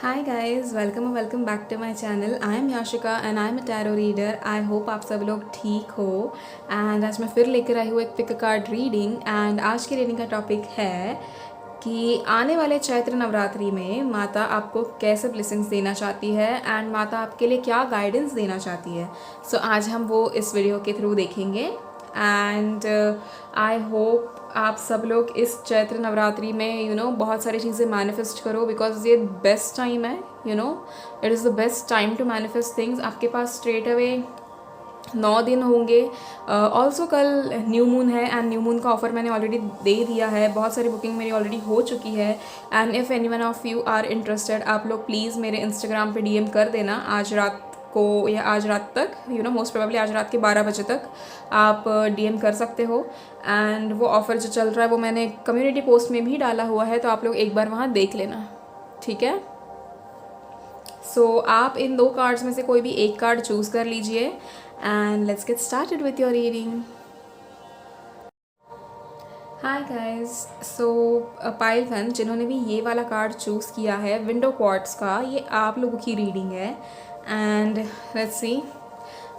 Hi guys, welcome back to my channel. I am Yashika and I am a tarot reader. I hope आप सब लोग ठीक हो। And आज मैं फिर लेकर आई हूँ एक पिक कार्ड रीडिंग। एंड आज की रीडिंग का टॉपिक है कि आने वाले चैत्र नवरात्रि में माता आपको कैसे ब्लेसिंग्स देना चाहती है एंड माता आपके लिए क्या गाइडेंस देना चाहती है। सो आज हम वो इस वीडियो के थ्रू देखेंगे। एंड आई होप आप सब लोग इस चैत्र नवरात्रि में बहुत सारी चीज़ें मैनिफेस्ट करो, बिकॉज ये बेस्ट टाइम है। It is the best time to manifest things. आपके पास स्ट्रेट अवे 9 दिन होंगे। ऑल्सो कल न्यू मून है एंड न्यू मून का ऑफर मैंने ऑलरेडी दे दिया है। बहुत सारी बुकिंग मेरी ऑलरेडी हो चुकी है। And if any one of you are interested, आप लोग प्लीज़ मेरे इंस्टाग्राम पे डीएम कर देना आज रात को या आज रात तक। मोस्ट प्रोबेबली आज रात के 12 बजे तक आप डीएम कर सकते हो। एंड वो ऑफ़र जो चल रहा है वो मैंने कम्युनिटी पोस्ट में भी डाला हुआ है, तो आप लोग एक बार वहाँ देख लेना, ठीक है। सो आप इन 2 कार्ड्स में से कोई भी एक कार्ड चूज़ कर लीजिए and let's get started with your reading. Hi guys, so Payal one जिन्होंने भी ये वाला कार्ड चूज़ किया है विंडो क्वार्ट्स का, ये आप लोगों की रीडिंग है। And let's see.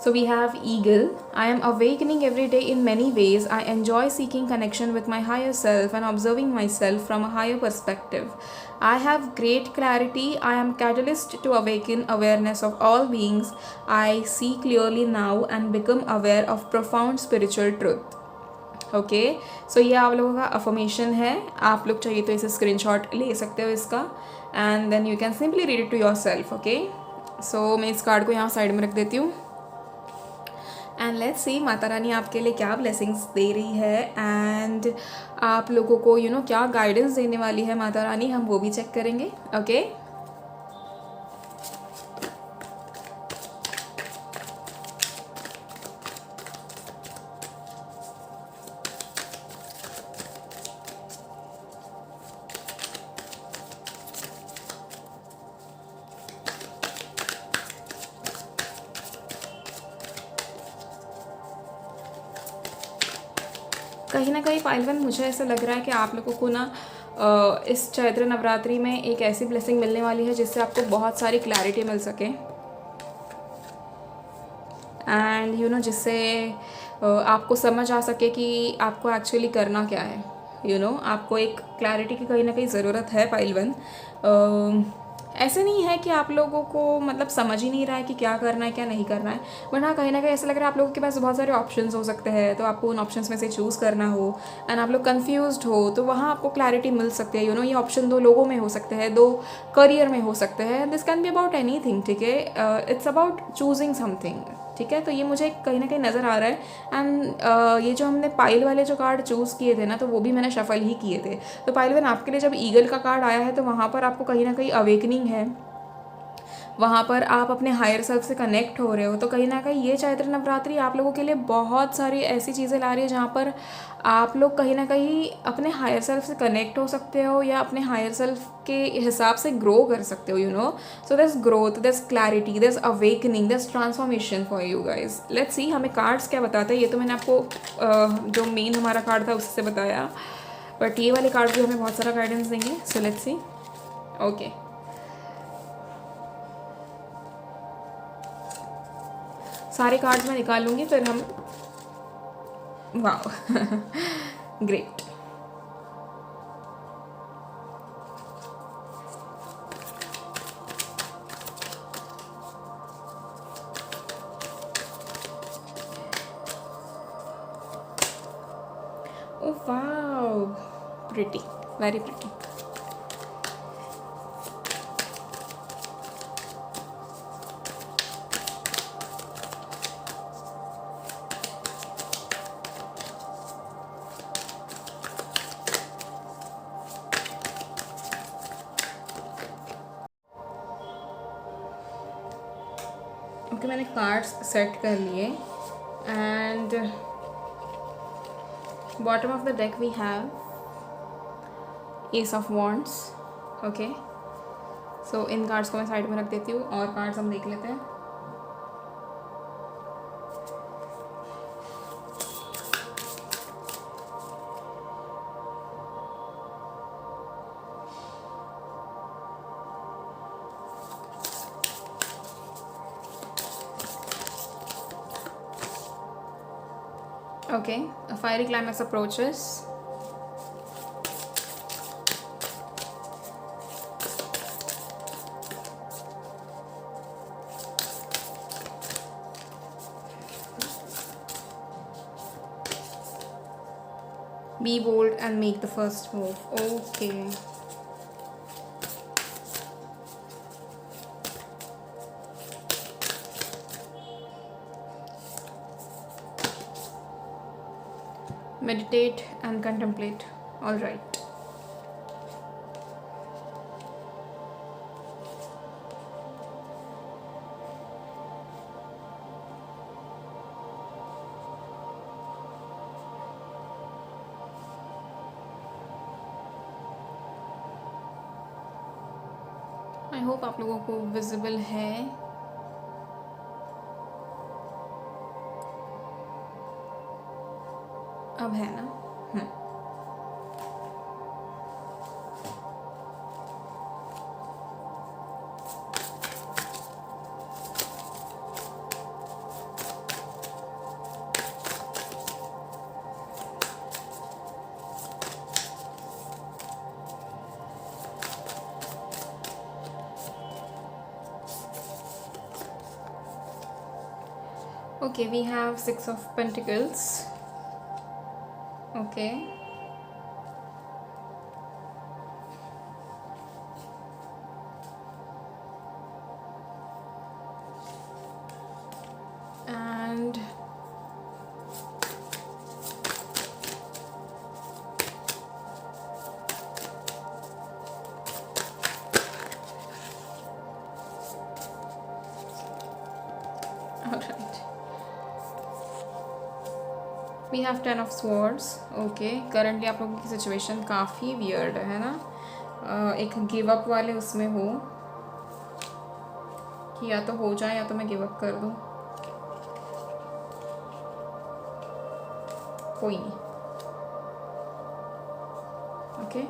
So we have Eagle. I am awakening every day in many ways. I enjoy seeking connection with my higher self and observing myself from a higher perspective. I have great clarity. I am catalyst to awaken awareness of all beings. I see clearly now and become aware of profound spiritual truth. Okay, so ये आप लोगों का affirmation है। आप लोग चाहिए तो इसे स्क्रीनशॉट ले सकते हो इसका, and then you can simply read it to yourself. Okay, so मैं इस कार्ड को यहाँ साइड में रख देती हूँ and let's see Mata Rani आपके लिए क्या ब्लेसिंग्स दे रही है एंड आप लोगों को क्या गाइडेंस देने वाली है माता रानी, हम वो भी चेक करेंगे। ओके, कहीं ना कहीं पाइलवन मुझे ऐसा लग रहा है कि आप लोगों को ना इस चैत्र नवरात्रि में एक ऐसी ब्लेसिंग मिलने वाली है जिससे आपको बहुत सारी क्लैरिटी मिल सके एंड जिससे आपको समझ आ सके कि आपको एक्चुअली करना क्या है। आपको एक क्लैरिटी की कहीं ना कहीं ज़रूरत है पाइलवन। ऐसे नहीं है कि आप लोगों को मतलब समझ ही नहीं रहा है कि क्या करना है क्या नहीं करना है, बट हाँ कहीं ना कहीं ऐसा लग रहा है आप लोगों के पास बहुत सारे ऑप्शंस हो सकते हैं, तो आपको उन ऑप्शंस में से चूज़ करना हो एंड आप लोग कंफ्यूज्ड हो तो वहाँ आपको क्लैरिटी मिल सकती है। ये ऑप्शन 2 लोगों में हो सकते हैं, 2 करियर में हो सकते हैं। This can be about any thing, ठीक है। इट्स अबाउट चूजिंग समथिंग, ठीक है। तो ये मुझे कहीं ना कहीं नज़र आ रहा है एंड ये जो हमने पाइल वाले जो कार्ड चूज़ किए थे ना, तो वो भी मैंने शफल ही किए थे। तो पाइल वन आपके लिए जब ईगल का कार्ड आया है तो वहाँ पर आपको कहीं ना कहीं अवेकनिंग है, वहाँ पर आप अपने हायर सेल्फ से कनेक्ट हो रहे हो। तो कहीं ना कहीं ये चैत्र नवरात्रि आप लोगों के लिए बहुत सारी ऐसी चीज़ें ला रही है जहाँ पर आप लोग कहीं ना कहीं अपने हायर सेल्फ से कनेक्ट हो सकते हो या अपने हायर सेल्फ के हिसाब से ग्रो कर सकते हो। सो दस ग्रोथ, दस क्लैरिटी, दस अवेकनिंग, दस transformation for you guys. Let's see हमें कार्ड्स क्या बताते हैं। ये तो मैंने आपको जो मेन हमारा कार्ड था उससे बताया, बट ये वाले कार्ड भी हमें बहुत सारा गाइडेंस देंगे। So let's see. ओके, सारे कार्ड्स मैं निकाल लूँगी फिर हम। वाह great. Oh wow, pretty, very pretty. Okay, मैंने कार्ड्स सेट कर लिए and bottom of the deck we have ace of wands. Okay, so इन कार्ड्स को मैं साइड में रख देती हूँ और कार्ड्स हम देख लेते हैं। Okay, a fiery climax approaches. Be bold and make the first move. Okay. Meditate and contemplate. All right. I hope आप लोगों को विजिबल है. अब है ना? Okay, we have 6 of Pentacles. Okay. And all right. We have 10 of Swords. Okay, currently आप लोगों की सिचुएशन काफ़ी वियर्ड है ना. एक गिव अप वाले उसमें हो कि या तो हो जाए या तो मैं गिव अप कर दूँ. कोई नहीं. Okay,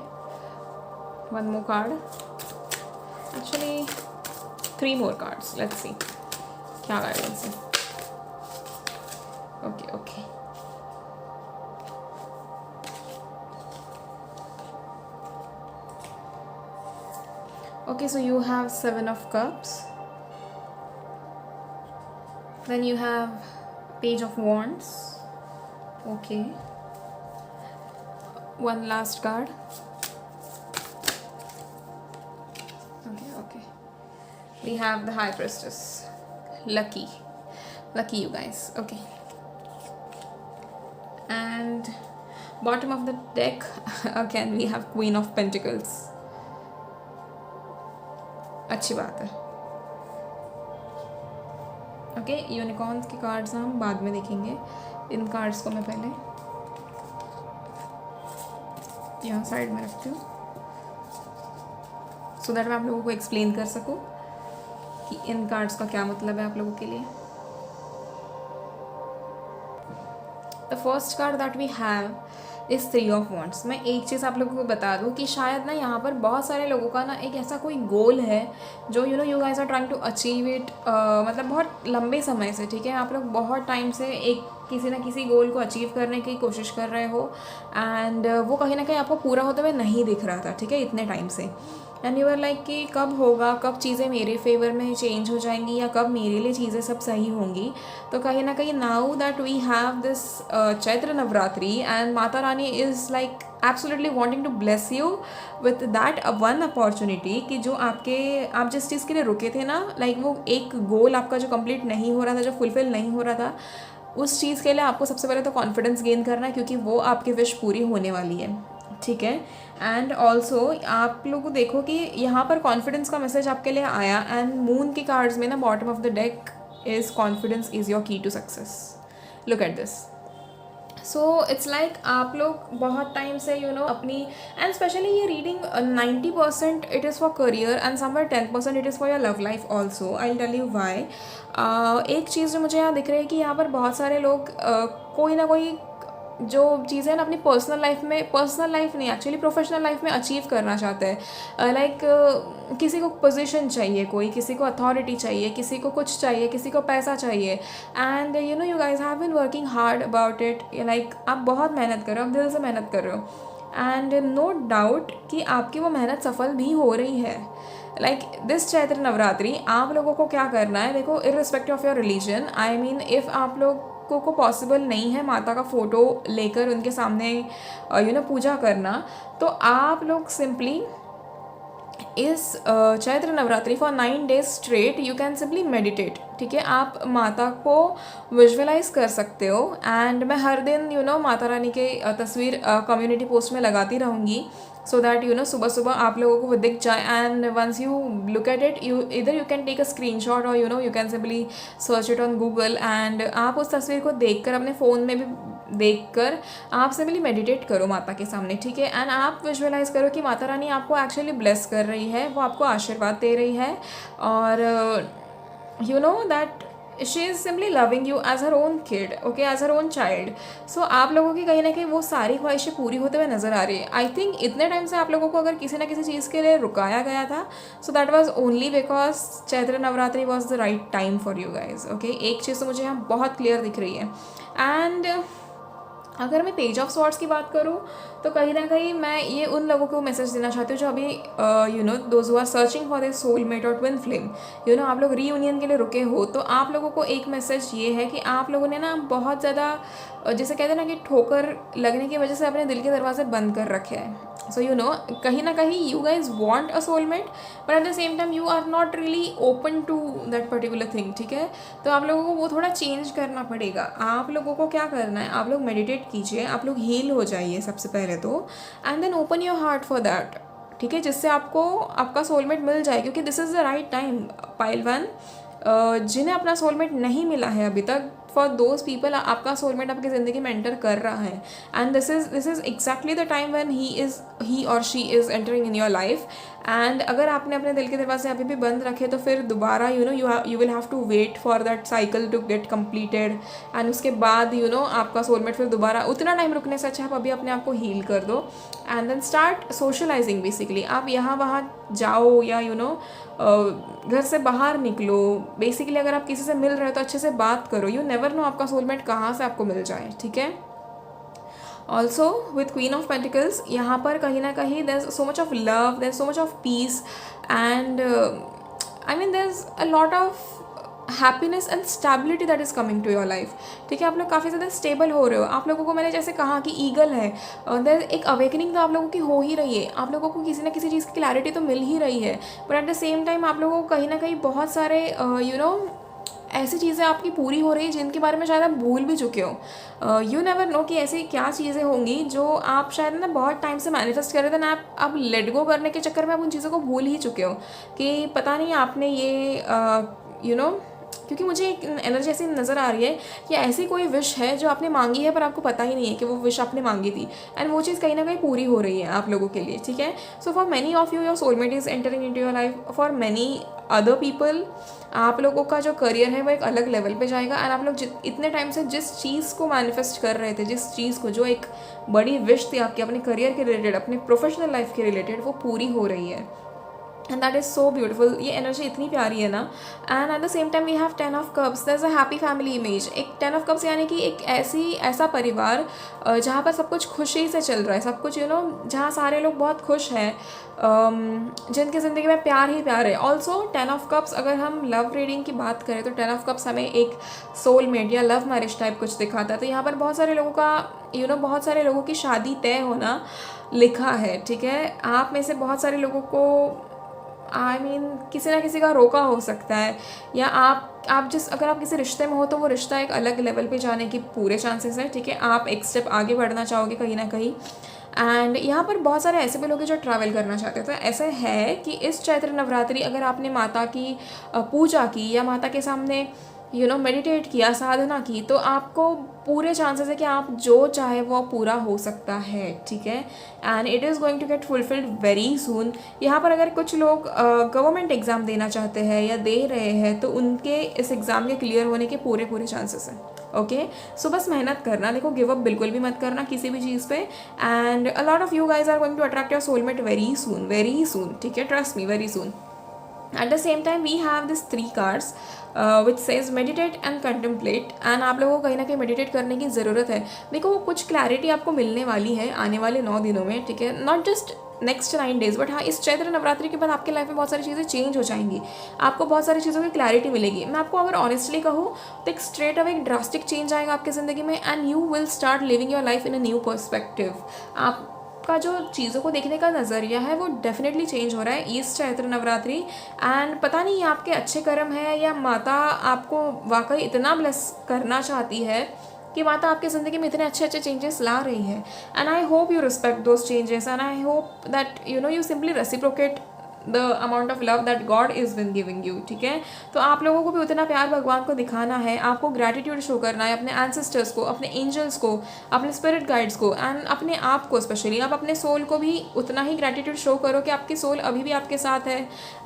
one more card. Actually 3 more cards. Let's see क्या गाइडेंस है. Okay okay. Okay, so you have 7 of Cups. Then you have Page of Wands. Okay. One last card. Okay. We have the High Priestess. Lucky you guys. Okay. And bottom of the deck again we have Queen of Pentacles. अच्छी बात है. Okay, unicorns के cards हम बाद में देखेंगे. इन cards को मैं पहले यहाँ साइड में रखती हूँ सो दैट मैं आप लोगों को एक्सप्लेन कर सकूँ कि इन कार्ड्स का क्या मतलब है आप लोगों के लिए. The first card that we have is 3 of Wands. मैं एक चीज़ आप लोगों को बता दूं कि शायद ना यहाँ पर बहुत सारे लोगों का ना एक ऐसा कोई गोल है जो you guys are trying to achieve it. मतलब बहुत लंबे समय से, ठीक है, आप लोग बहुत टाइम से एक किसी ना किसी गोल को अचीव करने की कोशिश कर रहे हो एंड वो कहीं ना कहीं आपको पूरा होते हुए नहीं दिख रहा था, ठीक है, इतने टाइम से. एंड यू आर लाइक कि कब होगा, कब चीज़ें मेरे फेवर में चेंज हो जाएंगी या कब मेरे लिए चीज़ें सब सही होंगी. तो कहीं ना कहीं now that we have this Chaitra Navratri and Mata Rani is like absolutely wanting to bless you with that one opportunity कि जो आप जिस चीज़ के लिए रुके थे ना, लाइक वो एक गोल आपका जो कंप्लीट नहीं हो रहा था, जो फुलफिल नहीं हो रहा था, उस चीज़ के लिए आपको सबसे पहले तो कॉन्फिडेंस गेन करना है क्योंकि वो आपकी विश पूरी होने वाली है, ठीक है. एंड ऑल्सो आप लोग को देखो कि यहाँ पर कॉन्फिडेंस का मैसेज आपके लिए आया एंड मून के कार्ड्स में ना bottom of the deck is confidence is your key to success. Look at this. So it's like आप लोग बहुत टाइम से अपनी एंड स्पेशली ये reading 90% it is for career and somewhere 10% it is for your love life also. I will tell you why. एक चीज़ जो मुझे यहाँ दिख रही है कि यहाँ पर बहुत सारे लोग कोई ना कोई जो चीज़ें ना अपनी पर्सनल लाइफ नहीं, एक्चुअली प्रोफेशनल लाइफ में अचीव करना चाहते हैं। लाइक किसी को पोजीशन चाहिए, कोई किसी को अथॉरिटी चाहिए, किसी को कुछ चाहिए, किसी को पैसा चाहिए, and you guys have been working hard about it. Like आप बहुत मेहनत कर रहे हो, आप दिल से मेहनत कर रहे हो, एंड नो डाउट कि आपकी वो मेहनत सफल भी हो रही है। लाइक दिस चैत्र नवरात्रि आप लोगों को क्या करना है, देखो, irrespective of your religion, I mean if आप लोगों को पॉसिबल नहीं है माता का फ़ोटो लेकर उनके सामने पूजा करना, तो आप लोग सिंपली इस Chaitra Navratri for 9 days straight you can simply meditate. ठीक है, आप माता को विजुअलाइज कर सकते हो, एंड मैं हर दिन माता रानी के तस्वीर कम्युनिटी पोस्ट में लगाती रहूँगी, सो दैट सुबह सुबह आप लोगों को वो दिख जाए, and once you look at it, you can take a screenshot, और you can simply search it on Google, and आप उस तस्वीर को देखकर अपने फ़ोन में भी देखकर आप सिंपली मेडिटेट करो माता के सामने। ठीक है, एंड आप विजुअलाइज करो कि माता रानी आपको एक्चुअली ब्लेस कर रही है, वो आपको आशीर्वाद दे रही है, और that she is simply loving you as her own kid, okay, as her own child. So आप लोगों की कहीं ना कहीं वो सारी ख्वाहिशें पूरी होते हुए नज़र आ रही है। आई थिंक इतने टाइम से आप लोगों को अगर किसी ना किसी चीज़ के लिए रुकाया गया था, so that was only because Chaitra Navratri was the right time for you guys, okay. एक चीज़ तो मुझे यहाँ बहुत क्लियर दिख रही है। एंड अगर मैं पेज ऑफ सॉर्ट्स की बात करूँ, तो कहीं ना कहीं मैं ये उन लोगों को मैसेज देना चाहती हूँ जो अभी those who are searching for their soulmate और ट्विन फ्लेम, आप लोग रीयूनियन के लिए रुके हो, तो आप लोगों को एक मैसेज ये है कि आप लोगों ने ना बहुत ज़्यादा, जैसे कहते हैं ना कि ठोकर लगने की वजह से अपने दिल के दरवाजे बंद कर रखे हैं। सो कहीं ना कहीं you guys want a soulmate, but at the same time you are not really open to that particular thing. ठीक है, तो आप लोगों को वो थोड़ा चेंज करना पड़ेगा। आप लोगों को क्या करना है, आप लोग मेडिटेट कीजिए, आप लोग हील हो जाइए सबसे पहले तो, and then open your heart for that. ठीक है, जिससे आपको आपका सोलमेट मिल जाए, क्योंकि this is the right time. Pile one, जिन्हें अपना सोलमेट नहीं मिला है अभी तक, फॉर दोज पीपल आपका सोलमेट आपकी ज़िंदगी में एंटर कर रहा है, and this is exactly the time when he और she is entering in your life. And अगर आपने अपने दिल के दरवाजे अभी भी बंद रखे, तो फिर दोबारा you will have to wait for that cycle to get completed, and उसके बाद आपका सोलमेट फिर दोबारा, उतना टाइम रुकने से अच्छा आप अभी अपने आप को हील कर दो, and then start socialising. Basically आप यहाँ वहाँ जाओ, या घर से बाहर निकलो। बेसिकली अगर आप किसी से मिल रहे हो तो अच्छे से बात करो, यू नेवर नो आपका सोलमेट कहाँ से आपको मिल जाए। ठीक है, also with queen of pentacles, यहाँ पर कहीं ना कहीं there is so much of love, there is so much of peace, and I mean there is a lot of happiness and stability that is coming to your life. ठीक है, आप लोग काफ़ी ज़्यादा स्टेबल हो रहे हो। आप लोगों को मैंने जैसे कहा कि ईगल है, देयर एक अवेकनिंग तो आप लोगों की हो ही रही है, आप लोगों को किसी ना किसी चीज़ की क्लैरिटी तो मिल ही रही है, but at the same time आप लोगों को कहीं ना कहीं बहुत सारे ऐसी चीज़ें आपकी पूरी हो रही है जिनके बारे में शायद आप भूल भी चुके हो। यू नेवर नो कि ऐसी क्या चीज़ें होंगी जो आप शायद ना बहुत टाइम से मैनिफेस्ट कर रहे थे ना, आप लेट गो करने के चक्कर में आप उन चीज़ों को भूल ही चुके हो कि पता नहीं आपने ये क्योंकि मुझे एक एनर्जी ऐसी नज़र आ रही है कि ऐसी कोई विश है जो आपने मांगी है पर आपको पता ही नहीं है कि वो विश आपने मांगी थी, एंड वो चीज़ कहीं ना कहीं पूरी हो रही है आप लोगों के लिए। ठीक है, so for many of you your soulmate is entering into your life, for many other people आप लोगों का जो करियर है वो एक अलग लेवल पे जाएगा, एंड आप लोग इतने टाइम से जिस चीज़ को मैनिफेस्ट कर रहे थे, जिस चीज़ को, जो एक बड़ी विश थी आपकी अपने करियर के रिलेटेड, अपने प्रोफेशनल लाइफ के रिलेटेड, वो पूरी हो रही है, and that is so beautiful. ये एनर्जी इतनी प्यारी है ना, and at the same time we have 10 of cups, there is a happy family image. एक 10 ऑफ कप्स यानी कि एक ऐसा परिवार जहाँ पर सब कुछ खुशी से चल रहा है, सब कुछ जहाँ सारे लोग बहुत खुश हैं, जिनकी ज़िंदगी में प्यार ही प्यार है। ऑल्सो 10 ऑफ कप्स, अगर हम लव रीडिंग की बात करें तो 10 ऑफ कप्स हमें एक सोलमेट या लव मैरिज टाइप कुछ दिखाता है। तो यहाँ पर बहुत सारे लोगों का बहुत सारे लोगों की शादी तय होना लिखा है। ठीक है, आप में से बहुत सारे लोगों को किसी ना किसी का रोका हो सकता है, या अगर आप किसी रिश्ते में हो तो वो रिश्ता एक अलग लेवल पे जाने की पूरे चांसेस हैं। ठीक है, आप एक स्टेप आगे बढ़ना चाहोगे कहीं ना कहीं, एंड यहाँ पर बहुत सारे ऐसे भी लोग हैं जो ट्रैवल करना चाहते हैं। तो ऐसे है कि इस चैत्र नवरात्रि अगर आपने माता की पूजा की या माता के सामने मेडिटेट किया, साधना की, तो आपको पूरे चांसेस है कि आप जो चाहे वो पूरा हो सकता है। ठीक है, and it is going to get fulfilled very soon. यहाँ पर अगर कुछ लोग गवर्नमेंट एग्ज़ाम देना चाहते हैं या दे रहे हैं, तो उनके इस एग्ज़ाम के क्लियर होने के पूरे चांसेस हैं। ओके सो बस मेहनत करना, देखो गिव अप बिल्कुल भी मत करना किसी भी चीज़ पे। And a lot of you guys are going to attract your soulmate very soon, ठीक है, trust me, very soon. At the same time we have this 3 cards which says meditate and contemplate. And आप लोगों को कहीं ना कहीं meditate करने की ज़रूरत है। देखो कुछ क्लैरिटी आपको मिलने वाली है आने वाले 9 दिनों में, ठीक है, not just next 9 days, but हाँ इस चैत्र नवरात्रि के बाद आपके लाइफ में बहुत सारी चीज़ें चेंज हो जाएंगी, आपको बहुत सारी चीज़ों की क्लैरिटी मिलेगी। मैं आपको अगर ऑनेस्टली कहूँ तो एक स्ट्रेट अवे एक ड्रास्टिक चेंज आएगा आपकी ज़िंदगी में, and you will start living your life in a new perspective. आपका जो चीज़ों को देखने का नज़रिया है वो डेफिनेटली चेंज हो रहा है इस चैत्र नवरात्रि। एंड पता नहीं ये आपके अच्छे कर्म है या माता आपको वाकई इतना ब्लेस करना चाहती है कि माता आपकी ज़िंदगी में इतने अच्छे अच्छे चेंजेस ला रही है। And I hope you respect those changes, and I hope that you simply reciprocate the amount of love that God is been giving you, ठीक है। तो आप लोगों को भी उतना प्यार भगवान को दिखाना है, आपको ग्रैटिट्यूड शो करना है अपने एंसेस्टर्स को, अपने एंजल्स को, अपने स्पिरिट गाइड्स को, एंड अपने आप को स्पेशली। आप अपने सोल को भी उतना ही ग्रैटिट्यूड शो करो कि आपकी सोल अभी भी आपके साथ है,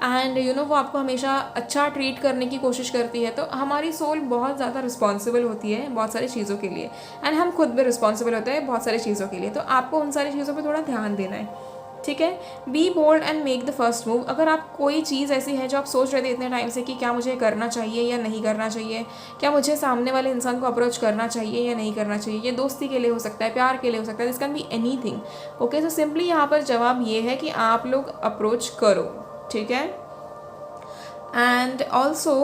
एंड वो आपको हमेशा अच्छा ट्रीट करने की कोशिश करती है। तो हमारी सोल बहुत ज़्यादा रिस्पॉन्सिबल होती है बहुत सारी चीज़ों के लिए, एंड हम खुद भी रिस्पॉन्सिबल होते हैं बहुत सारी चीज़ों के लिए। तो आपको उन सारी चीज़ों पर थोड़ा ध्यान देना है, ठीक है। Be bold and make the first move. अगर आप कोई चीज़ ऐसी है जो आप सोच रहे थे इतने टाइम से कि क्या मुझे करना चाहिए या नहीं करना चाहिए, क्या मुझे सामने वाले इंसान को अप्रोच करना चाहिए या नहीं करना चाहिए, ये दोस्ती के लिए हो सकता है, प्यार के लिए हो सकता है, this can be anything. Okay so simply यहाँ पर जवाब ये है कि आप लोग अप्रोच करो, ठीक है। And also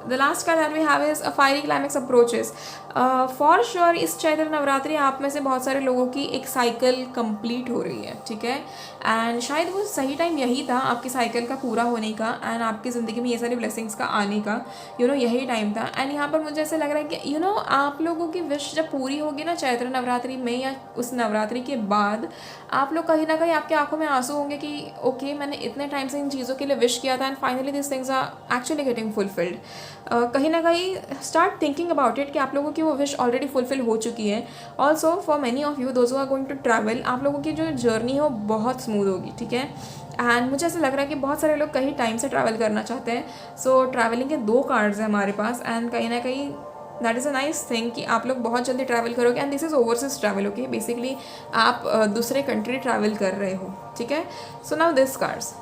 the last card that we have is a fiery climax approaches. For sure इस चैत्र नवरात्रि आप में से बहुत सारे लोगों की एक साइकिल कंप्लीट हो रही है, ठीक है। एंड शायद वो सही टाइम यही था आपकी साइकिल का पूरा होने का, एंड आपकी ज़िंदगी में ये सारी ब्लेसिंग्स का आने का, यही टाइम था। एंड यहाँ पर मुझे ऐसा लग रहा है कि आप लोगों की विश जब पूरी होगी ना चैत्र नवरात्रि में या उस नवरात्रि के बाद, आप लोग कहीं ना कहीं आपकी आंखों में आंसू होंगे कि ओके मैंने इतने टाइम से इन चीज़ों के लिए विश किया था, and finally this things are actually getting fulfilled. कहीं ना कहीं स्टार्ट थिंकिंग अबाउट इट कि आप लोगों की वो विश ऑलरेडी फुलफिल हो चुकी है। Also for many of you those who are going to travel, आप लोगों की जो जर्नी है वो बहुत स्मूथ होगी, ठीक है। एंड मुझे ऐसा लग रहा है कि बहुत सारे लोग कहीं टाइम से ट्रैवल करना चाहते हैं। सो ट्रैवलिंग के 2 कार्ड्स हैं हमारे पास, एंड कहीं ना कहीं that is a nice thing कि आप लोग बहुत जल्दी ट्रैवल करोगे, and this is overseas travel, okay. Basically आप दूसरे कंट्री ट्रैवल कर रहे हो, ठीक है। So now this cards,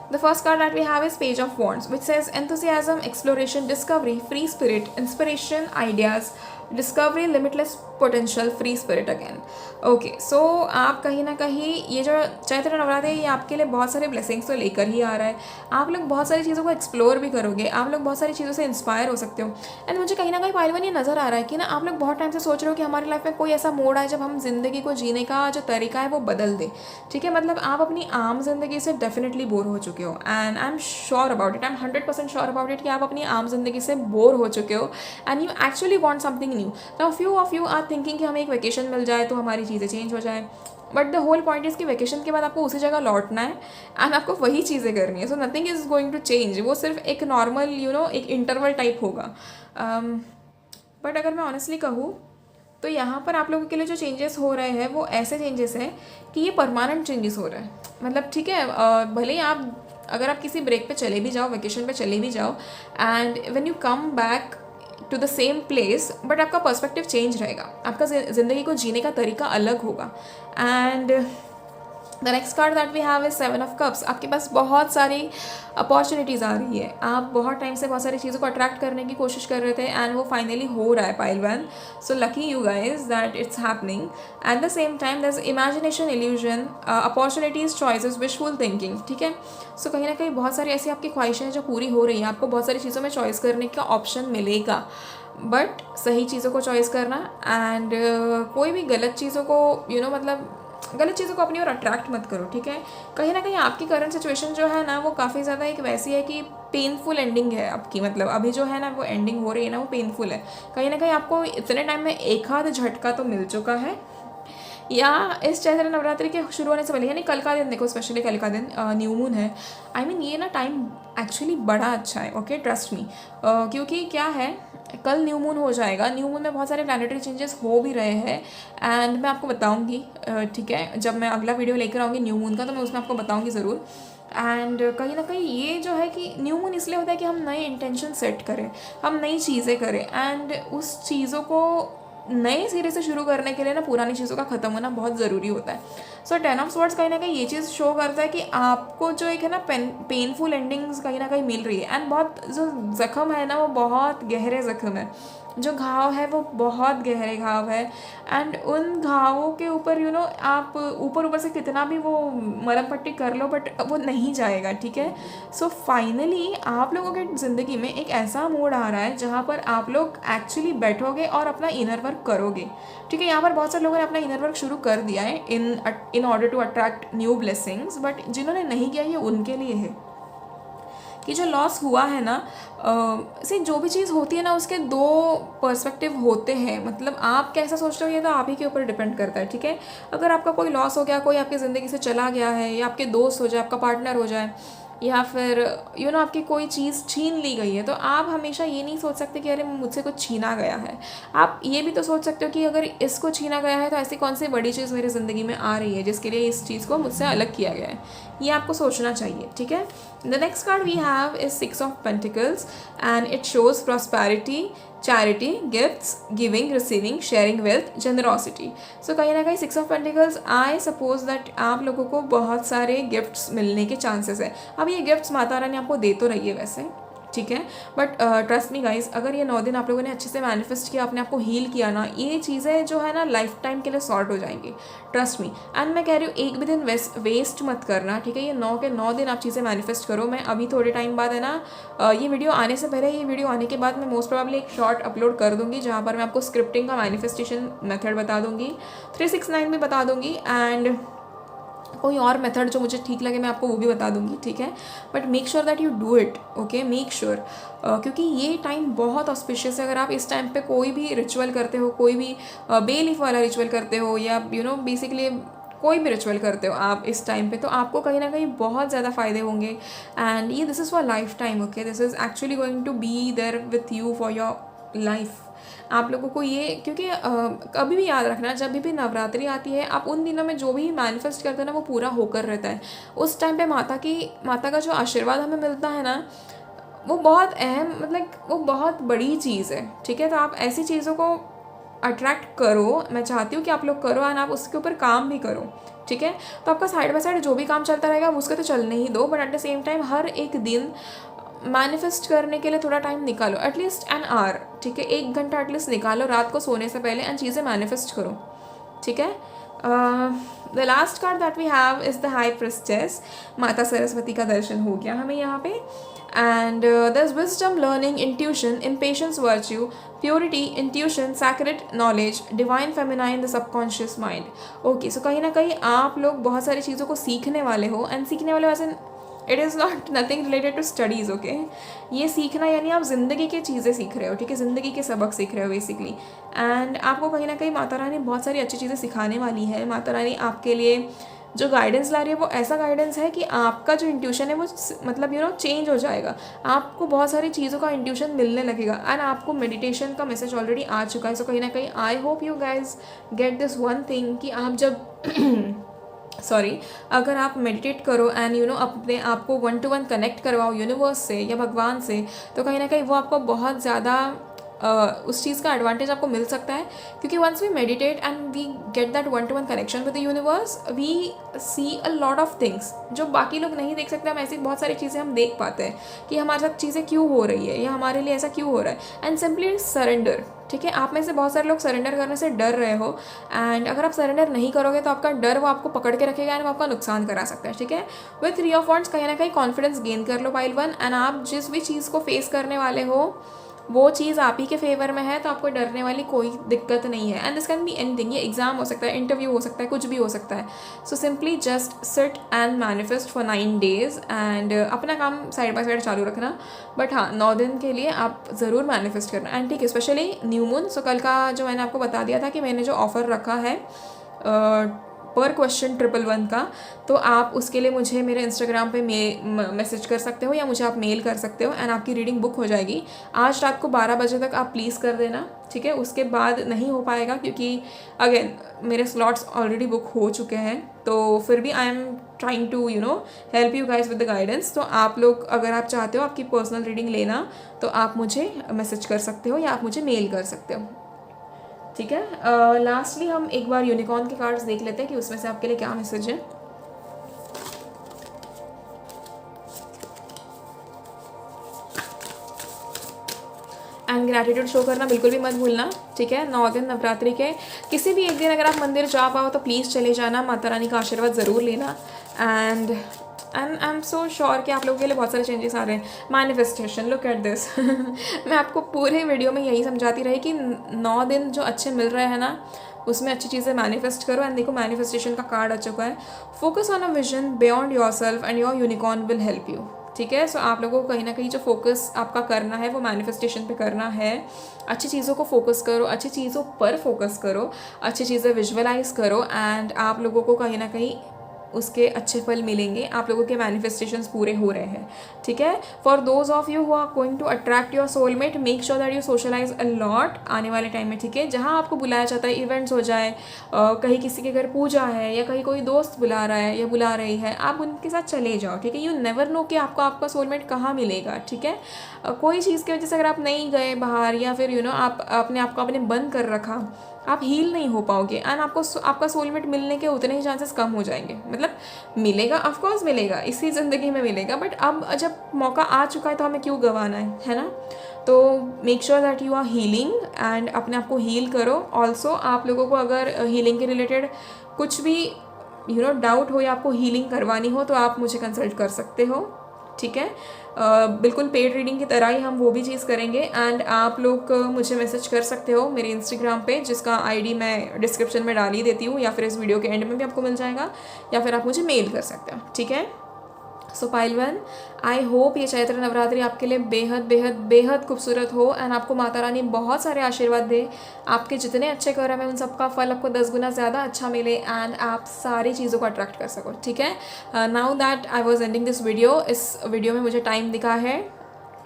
the first card that we have is Page of Wands, which says enthusiasm, exploration, discovery, free spirit, inspiration, ideas, discovery, limitless potential, free spirit again. Okay so आप कहीं ना कहीं ये जो चैत्र नवरात्रि है ये आपके लिए बहुत सारे ब्लेसिंग्स तो लेकर ही आ रहा है। आप लोग बहुत सारी चीज़ों को एक्सप्लोर भी करोगे, आप लोग बहुत सारी चीज़ों से इंस्पायर हो सकते हो। एंड मुझे कहीं ना कहीं पाइलवन ये नज़र आ रहा है कि ना आप लोग बहुत टाइम से सोच रहे हो कि हमारी लाइफ में कोई ऐसा मोड़ आए जब हम ज़िंदगी को जीने का जो तरीका है वो बदल दे, ठीक है। मतलब आप अपनी आम जिंदगी से डेफिनेटली बोर हो चुके हो, and I am sure about it, I am 100% sure about it कि आप अपनी आम जिंदगी से बोर हो चुके हो, and you actually want something new. Now few of you are thinking कि हमें एक वेकेशन मिल जाए तो हमारी चीज़ें चेंज हो जाए, but the whole point is कि वेकेशन के बाद आपको उसी जगह लौटना है एंड आपको वही चीज़ें करनी है। So nothing is going to change, वो सिर्फ एक नॉर्मल एक इंटरवल टाइप होगा। बट अगर मैं ऑनेस्टली कहूँ तो यहाँ पर आप लोगों के लिए जो चेंजेस हो रहे हैं वो ऐसे चेंजेस हैं कि ये परमानेंट चेंजेस हो रहे हैं। मतलब ठीक है, भले ही अगर आप किसी ब्रेक पे चले भी जाओ, वेकेशन पे चले भी जाओ, and when you come back to the same place, but आपका पर्सपेक्टिव चेंज रहेगा, आपका ज़िंदगी को जीने का तरीका अलग होगा। And the next card that we have is 7 of cups. आपके पास बहुत सारी अपॉर्चुनिटीज़ आ रही है, आप बहुत टाइम से बहुत सारी चीज़ों को अट्रैक्ट करने की कोशिश कर रहे थे एंड वो फाइनली हो रहा है pile one. So lucky you guys that it's happening. At the same time there is imagination, illusion, opportunities, choices, wishful thinking, ठीक है। सो कहीं ना कहीं बहुत सारी ऐसी आपकी ख्वाहिशें हैं जो पूरी हो रही हैं, आपको बहुत सारी चीज़ों में चॉइस करने का ऑप्शन मिलेगा, बट सही चीज़ों को चॉइस करना एंड कोई भी गलत चीज़ों को मतलब गलत चीज़ों को अपनी ओर अट्रैक्ट मत करो, ठीक है। कहीं ना कहीं आपकी करंट सिचुएशन जो है ना वो काफ़ी ज़्यादा एक वैसी है कि पेनफुल एंडिंग है आपकी, मतलब अभी जो है ना वो एंडिंग हो रही है ना वो पेनफुल है। कहीं ना कहीं आपको इतने टाइम में एक आध झटका तो मिल चुका है या इस चैत्र नवरात्रि के शुरू होने से पहले, यानी कल का दिन देखो, स्पेशली कल का दिन न्यू मून है। आई मीन ये ना टाइम एक्चुअली बड़ा अच्छा है, ओके, ट्रस्ट मी। क्योंकि क्या है, कल न्यू मून हो जाएगा। न्यू मून में बहुत सारे प्लानिटरी चेंजेस हो भी रहे हैं एंड मैं आपको बताऊंगी, ठीक है, जब मैं अगला वीडियो लेकर आऊँगी न्यू मून का तो मैं उसमें आपको बताऊंगी ज़रूर। एंड कहीं ना कहीं ये जो है कि न्यू मून इसलिए होता है कि हम नए इंटेंशन सेट करें, हम नई चीज़ें करें एंड उस चीज़ों को नए सिरे से शुरू करने के लिए ना पुरानी चीज़ों का ख़त्म होना बहुत ज़रूरी होता है। सो 10 ऑफ स्वॉर्ड्स कहीं ना कहीं ये चीज़ शो करता है कि आपको जो एक है ना पेनफुल एंडिंग्स कहीं ना कहीं मिल रही है एंड बहुत जो ज़ख्म है ना वो बहुत गहरे ज़ख्म है, जो घाव है वो बहुत गहरे घाव है एंड उन घावों के ऊपर आप ऊपर ऊपर से कितना भी वो मरहम पट्टी कर लो बट वो नहीं जाएगा, ठीक है। सो फाइनली आप लोगों के ज़िंदगी में एक ऐसा मोड आ रहा है जहाँ पर आप लोग एक्चुअली बैठोगे और अपना इनर वर्क करोगे, ठीक है। यहाँ पर बहुत सारे लोगों ने अपना इनर वर्क शुरू कर दिया है in order to attract new blessings, but जिन्होंने नहीं किया ये उनके लिए है कि जो लॉस हुआ है ना, से जो भी चीज़ होती है ना उसके दो पर्सपेक्टिव होते हैं। मतलब आप कैसा सोचते हो ये तो आप ही के ऊपर डिपेंड करता है, ठीक है। अगर आपका कोई लॉस हो गया, कोई आपकी ज़िंदगी से चला गया है, या आपके दोस्त हो जाए, आपका पार्टनर हो जाए, या फिर आपकी कोई चीज़ छीन ली गई है, तो आप हमेशा ये नहीं सोच सकते कि अरे मुझसे कुछ छीना गया है। आप ये भी तो सोच सकते हो कि अगर इसको छीना गया है तो ऐसी कौन सी बड़ी चीज़ मेरी ज़िंदगी में आ रही है जिसके लिए इस चीज़ को मुझसे अलग किया गया है। ये आपको सोचना चाहिए, ठीक है। The next card we have is 6 of pentacles and it shows prosperity, charity, gifts, giving, receiving, sharing wealth, generosity. So कहीं ना कहीं 6 of pentacles, I suppose that आप लोगों को बहुत सारे गिफ्ट्स मिलने के चांसेस है। अब ये गिफ्ट्स माता रानी आपको दे तो रही है वैसे, ठीक है, बट ट्रस्ट मी गाइज, अगर ये 9 दिन आप लोगों ने अच्छे से मैनिफेस्ट किया, अपने आप को हील किया ना, ये चीज़ें जो है ना लाइफ टाइम के लिए सॉर्ट हो जाएंगी, ट्रस्ट मी। एंड मैं कह रही हूँ एक भी दिन वेस्ट मत करना, ठीक है। ये 9 के 9 दिन आप चीज़ें मैनिफेस्ट करो। मैं अभी थोड़े टाइम बाद है ना, ये वीडियो आने से पहले, ये वीडियो आने के बाद मैं मोस्ट प्रोबेबली एक शॉर्ट अपलोड कर दूँगी जहाँ पर मैं आपको स्क्रिप्टिंग का मैनिफेस्टेशन मेथड बता दूँगी, 369 में बता दूँगी, एंड कोई और मेथड जो मुझे ठीक लगे मैं आपको वो भी बता दूंगी, ठीक है। But make sure that you do it, okay, make sure, क्योंकि ये टाइम बहुत ऑस्पिशियस है। अगर आप इस टाइम पे कोई भी रिचुअल करते हो, कोई भी बेलीफ वाला रिचुअल करते हो, या बेसिकली कोई भी रिचुअल करते हो आप इस टाइम पे, तो आपको कहीं ना कहीं बहुत ज़्यादा फ़ायदे होंगे। एंड ये this is for lifetime, okay, this is actually going to be there with you for your life. आप लोगों को ये, क्योंकि कभी भी याद रखना, जब भी नवरात्रि आती है आप उन दिनों में जो भी मैनिफेस्ट करते हैं ना वो पूरा होकर रहता है। उस टाइम पे माता का जो आशीर्वाद हमें मिलता है ना वो बहुत अहम, मतलब वो बहुत बड़ी चीज़ है, ठीक है। तो आप ऐसी चीज़ों को अट्रैक्ट करो, मैं चाहती हूँ कि आप लोग करो एंड आप उसके ऊपर काम भी करो, ठीक है। तो आपका साइड बाय साइड जो भी काम चलता रहेगा उसके तो चलने ही दो, but at the same time हर एक दिन मैनिफेस्ट करने के लिए थोड़ा टाइम निकालो, एटलीस्ट एन आवर, ठीक है, 1 घंटा एटलीस्ट निकालो रात को सोने से पहले एंड चीज़ें मैनिफेस्ट करो, ठीक है। The last card that we have is the high priestess. माता सरस्वती का दर्शन हो गया हमें यहाँ पे। And there's wisdom, learning, intuition, impatience, virtue, purity, intuition, sacred knowledge, divine feminine, the subconscious mind. Okay, so कहीं ना कहीं आप लोग बहुत सारी चीज़ों को सीखने वाले हो, एंड सीखने वाले वैसे it is not nothing related to studies, okay. ये सीखना यानी आप ज़िंदगी की चीज़ें सीख रहे हो, ठीक है, ज़िंदगी के सबक सीख रहे हो बेसिकली। एंड आपको कहीं ना कहीं माता रानी बहुत सारी अच्छी चीज़ें सिखाने वाली है। माता रानी आपके लिए जो गाइडेंस ला रही है वो ऐसा गाइडेंस है कि आपका जो इंट्यूशन है वो मतलब चेंज हो जाएगा। आपको बहुत सारी चीज़ों का इंट्यूशन मिलने लगेगा एंड आपको मेडिटेशन का मैसेज ऑलरेडी आ चुका है। सो कहीं ना कहीं I hope you guys get this one thing कि आप जब अगर आप मेडिटेट करो एंड अपने आप को 1-to-1 कनेक्ट करवाओ यूनिवर्स से या भगवान से, तो कहीं ना कहीं वो आपको बहुत ज़्यादा उस चीज़ का एडवांटेज आपको मिल सकता है। क्योंकि once we meditate and we get that 1-to-1 connection with the universe, we see a lot of things जो बाकी लोग नहीं देख सकते। हम ऐसी बहुत सारी चीज़ें हम देख पाते हैं कि हमारे साथ चीज़ें क्यों हो रही है या हमारे लिए ऐसा क्यों हो रहा है। एंड सिंपली सरेंडर, ठीक है। आप में से बहुत सारे लोग सरेंडर करने से डर रहे हो, एंड अगर आप सरेंडर नहीं करोगे तो आपका डर वो आपको पकड़ के रखेगा एंड वो आपका नुकसान करा सकता है, ठीक है। विथ 3 ऑफ वांड्स कहीं ना कहीं कॉन्फिडेंस गेन कर लो पाइल 1, एंड आप जिस भी चीज़ को फेस करने वाले हो वो चीज़ आप ही के फेवर में है, तो आपको डरने वाली कोई दिक्कत नहीं है। And this can be anything, ये एग्जाम हो सकता है, इंटरव्यू हो सकता है, कुछ भी हो सकता है। So simply just sit and manifest for 9 days and अपना काम साइड बाय साइड चालू रखना। बट हाँ, 9 दिन के लिए आप ज़रूर मैनिफेस्ट करना एंड ठीक है, स्पेशली न्यू मून। सो कल का जो मैंने आपको बता दिया था कि मैंने जो ऑफ़र रखा है पर क्वेश्चन 111 का, तो आप उसके लिए मुझे मेरे इंस्टाग्राम पे मैसेज कर सकते हो या मुझे आप मेल कर सकते हो एंड आपकी रीडिंग बुक हो जाएगी। आज रात को 12 बजे तक आप प्लीज़ कर देना, ठीक है। उसके बाद नहीं हो पाएगा क्योंकि अगेन मेरे स्लॉट्स ऑलरेडी बुक हो चुके हैं, तो फिर भी I am trying to help you guys with the guidance. तो आप लोग अगर आप चाहते हो आपकी पर्सनल रीडिंग लेना तो आप मुझे मैसेज कर सकते हो या आप मुझे मेल कर सकते हो, ठीक है। लास्टली हम एक बार यूनिकॉर्न के कार्ड्स देख लेते हैं कि उसमें से आपके लिए क्या मैसेज है। एंड ग्रैटिट्यूड शो करना बिल्कुल भी मत भूलना, ठीक है। 9 दिन नवरात्रि के किसी भी एक दिन अगर आप मंदिर जा पाओ तो प्लीज़ चले जाना, माता रानी का आशीर्वाद ज़रूर लेना। And I am so sure कि आप लोगों के लिए बहुत सारे चेंजेस आ रहे हैं। मैनिफेस्टेशन, लुक एट दिस मैं आपको पूरे वीडियो में यही समझाती रही कि 9 दिन जो अच्छे मिल रहे हैं ना, उसमें अच्छी चीज़ें मैनिफेस्ट करो। एंड देखो मैनिफेस्टेशन का कार्ड आ चुका है, focus on a vision beyond your self and your unicorn will help you, ठीक है। सो आप लोगों को कहीं ना कहीं जो फोकस आपका करना है वो मैनिफेस्टेशन पे करना है। अच्छी चीज़ों को फोकस करो, अच्छी चीज़ों पर फोकस करो, अच्छी चीज़ें विजुअलाइज करो एंड आप लोगों को कहीं ना कहीं उसके अच्छे फल मिलेंगे। आप लोगों के मैनिफेस्टेशंस पूरे हो रहे हैं, ठीक है। For those of you who are going to attract your soulmate, make sure that you socialise a lot आने वाले टाइम में, ठीक है। जहाँ आपको बुलाया जाता है, इवेंट्स हो जाए, कहीं किसी के घर पूजा है या कहीं कोई दोस्त बुला रहा है या बुला रही है, आप उनके साथ चले जाओ, ठीक है। यू नेवर नो कि आपको आपका सोलमेट कहाँ मिलेगा, ठीक है। कोई चीज़ की वजह से अगर आप नहीं गए बाहर या फिर आप अपने आप को आपने बंद कर रखा, आप हील नहीं हो पाओगे एंड आपको आपका सोलमेट मिलने के उतने ही चांसेस कम हो जाएंगे। मतलब मिलेगा, ऑफ कोर्स मिलेगा, इसी ज़िंदगी में मिलेगा, बट अब जब मौका आ चुका है तो हमें क्यों गंवाना है ना। तो make sure that you are healing and अपने आप को हील करो। ऑल्सो आप लोगों को अगर हीलिंग के रिलेटेड कुछ भी डाउट हो या आपको हीलिंग करवानी हो तो आप मुझे कंसल्ट कर सकते हो, ठीक है। बिल्कुल पेड रीडिंग की तरह ही हम वो भी चीज़ करेंगे एंड आप लोग मुझे मैसेज कर सकते हो मेरे इंस्टाग्राम पे, जिसका आईडी मैं डिस्क्रिप्शन में डाल ही देती हूँ या फिर इस वीडियो के एंड में भी आपको मिल जाएगा, या फिर आप मुझे मेल कर सकते हो, ठीक है। सो पाइल 1, आई होप ये चैत्र नवरात्रि आपके लिए बेहद बेहद बेहद खूबसूरत हो एंड आपको माता रानी बहुत सारे आशीर्वाद दे। आपके जितने अच्छे कर्म है उन सबका फल आपको 10 गुना ज़्यादा अच्छा मिले एंड आप सारी चीज़ों को अट्रैक्ट कर सको, ठीक है। Now that I was ending this video, इस वीडियो में मुझे टाइम दिखा है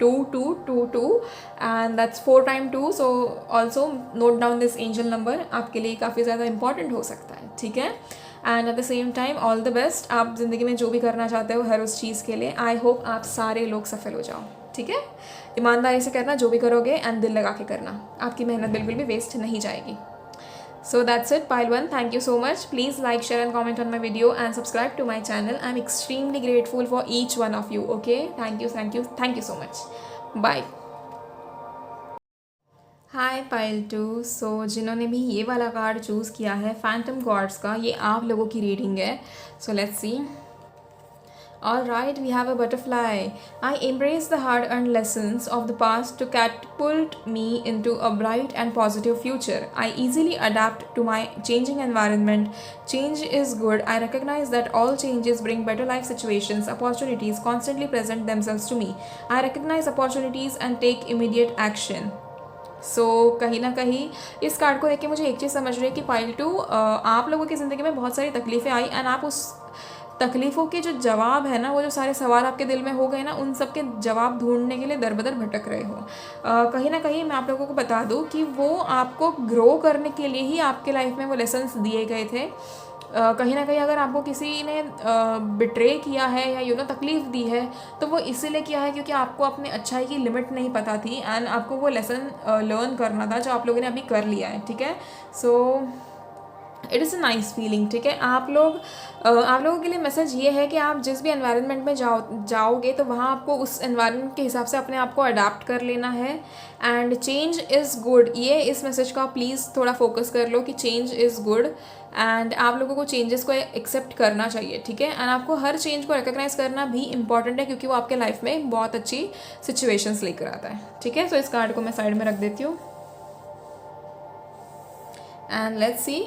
2222 and that's 4 time 2, so also note down this angel number, आपके लिए काफ़ी ज़्यादा इंपॉर्टेंट हो सकता है, ठीक है। And at the same time all the best, आप ज़िंदगी में जो भी करना चाहते हो हर उस चीज़ के लिए आई होप आप सारे लोग सफल हो जाओ, ठीक है। ईमानदारी से करना जो भी करोगे एंड दिल लगा के करना, आपकी मेहनत बिल्कुल भी वेस्ट नहीं जाएगी। So that's it, Pile 1. Thank you so much. Please like, share and comment on my video and subscribe to my channel. I'm extremely grateful for each one of you. Okay? Thank you, thank you, thank you so much. Bye. Hi pile 2। सो जिन्होंने भी ये वाला card choose किया है Phantom God's का, ये आप लोगों की रीडिंग है। सो let's C. All right, we have a butterfly. I embrace the hard-earned lessons of the past to catapult me into a bright and positive future. I easily adapt to my changing environment. Change is good. I recognize that all changes bring better life situations. Opportunities constantly present themselves to me. I recognize opportunities and take immediate action. कहीं ना कहीं इस card को देख के मुझे एक चीज़ समझ रही है कि पाइल 2, आप लोगों की ज़िंदगी में बहुत सारी तकलीफ़ें आई एंड आप उस तकलीफ़ों के जो जवाब है ना, वो जो सारे सवाल आपके दिल में हो गए ना, उन सब के जवाब ढूंढने के लिए दर बदर भटक रहे हो। कहीं ना कहीं मैं आप लोगों को बता दूँ कि वो आपको ग्रो करने के लिए ही आपके लाइफ में वो लेसन्स दिए गए थे। कहीं ना कहीं अगर आपको किसी ने बिट्रे किया है या तकलीफ़ दी है तो वो इसीलिए किया है क्योंकि आपको अपने अच्छाई की लिमिट नहीं पता थी एंड आपको वो लेसन लर्न करना था जो आप लोगों ने अभी कर लिया है, ठीक है। So it is a nice feeling, ठीक है। आप लोगों के लिए मैसेज ये है कि आप जिस भी एनवायरनमेंट में जाओगे तो वहाँ आपको उस एनवायरनमेंट के हिसाब से अपने आप को अडाप्ट कर लेना है एंड चेंज इज़ गुड। ये इस मैसेज का प्लीज़ थोड़ा फोकस कर लो कि चेंज इज़ गुड एंड आप लोगों को चेंजेस को एक्सेप्ट करना चाहिए, ठीक है। एंड आपको हर चेंज को रिकॉग्नाइज करना भी इंपॉर्टेंट है क्योंकि वो आपके लाइफ में बहुत अच्छी सिचुएशंस लेकर आता है, ठीक है। सो इस कार्ड को मैं साइड में रख देती हूँ एंड लेट्स सी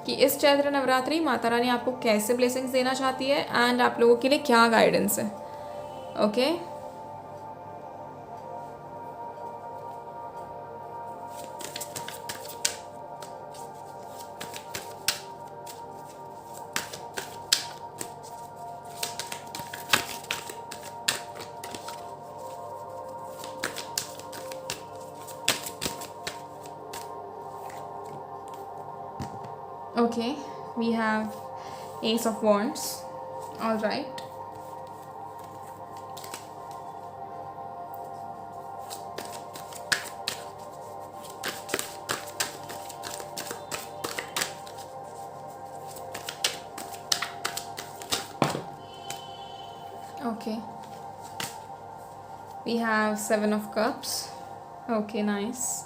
कि इस चैत्र नवरात्रि माता रानी आपको कैसे ब्लेसिंग्स देना चाहती है एंड आप लोगों के लिए क्या गाइडेंस है, okay. Okay, we have Ace of Wands. All right. Okay. We have Seven of Cups. Okay, nice.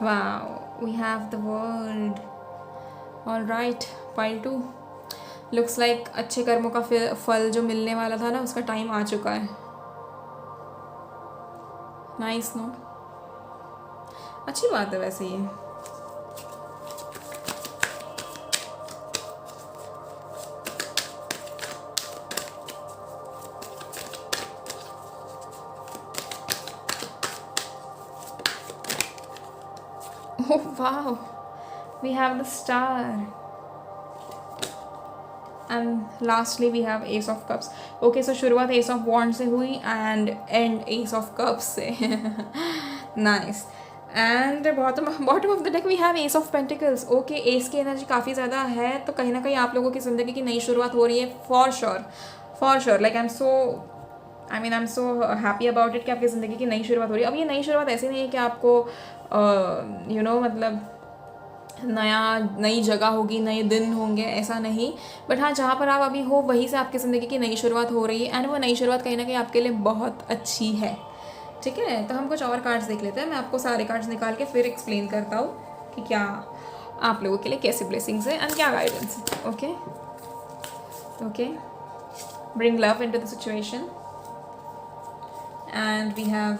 Wow, we have the World. All right, pile 2. Looks like अच्छे कर्मों का फल जो मिलने वाला था ना, उसका टाइम आ चुका है. नाइस नो, अच्छी बात है वैसे ये. Oh wow, we have the Star. And lastly we have Ace of Cups. Okay, so शुरुआत Ace of Wands से हुई and end Ace of Cups से. Nice. And bottom of the deck we have Ace of Pentacles. Okay, Ace की energy काफ़ी ज़्यादा है, तो कहीं ना कहीं आप लोगों की ज़िंदगी की नई शुरुआत हो रही है. for sure. Like I'm so happy about it कि आपकी ज़िंदगी की नई शुरुआत हो रही है. अब ये नई शुरुआत ऐसी नहीं है कि आपको मतलब नई जगह होगी, नए दिन होंगे, ऐसा नहीं. बट हाँ, जहाँ पर आप अभी हो वहीं से आपकी ज़िंदगी की नई शुरुआत हो रही है. एंड वो नई शुरुआत कहीं ना कहीं आपके लिए बहुत अच्छी है. ठीक है, तो हम कुछ और कार्ड्स देख लेते हैं. मैं आपको सारे कार्ड्स निकाल के फिर एक्सप्लेन करता हूँ कि क्या आप लोगों के लिए कैसी ब्लेसिंग्स है एंड क्या गाइडेंस है. Okay, bring love into the situation and we have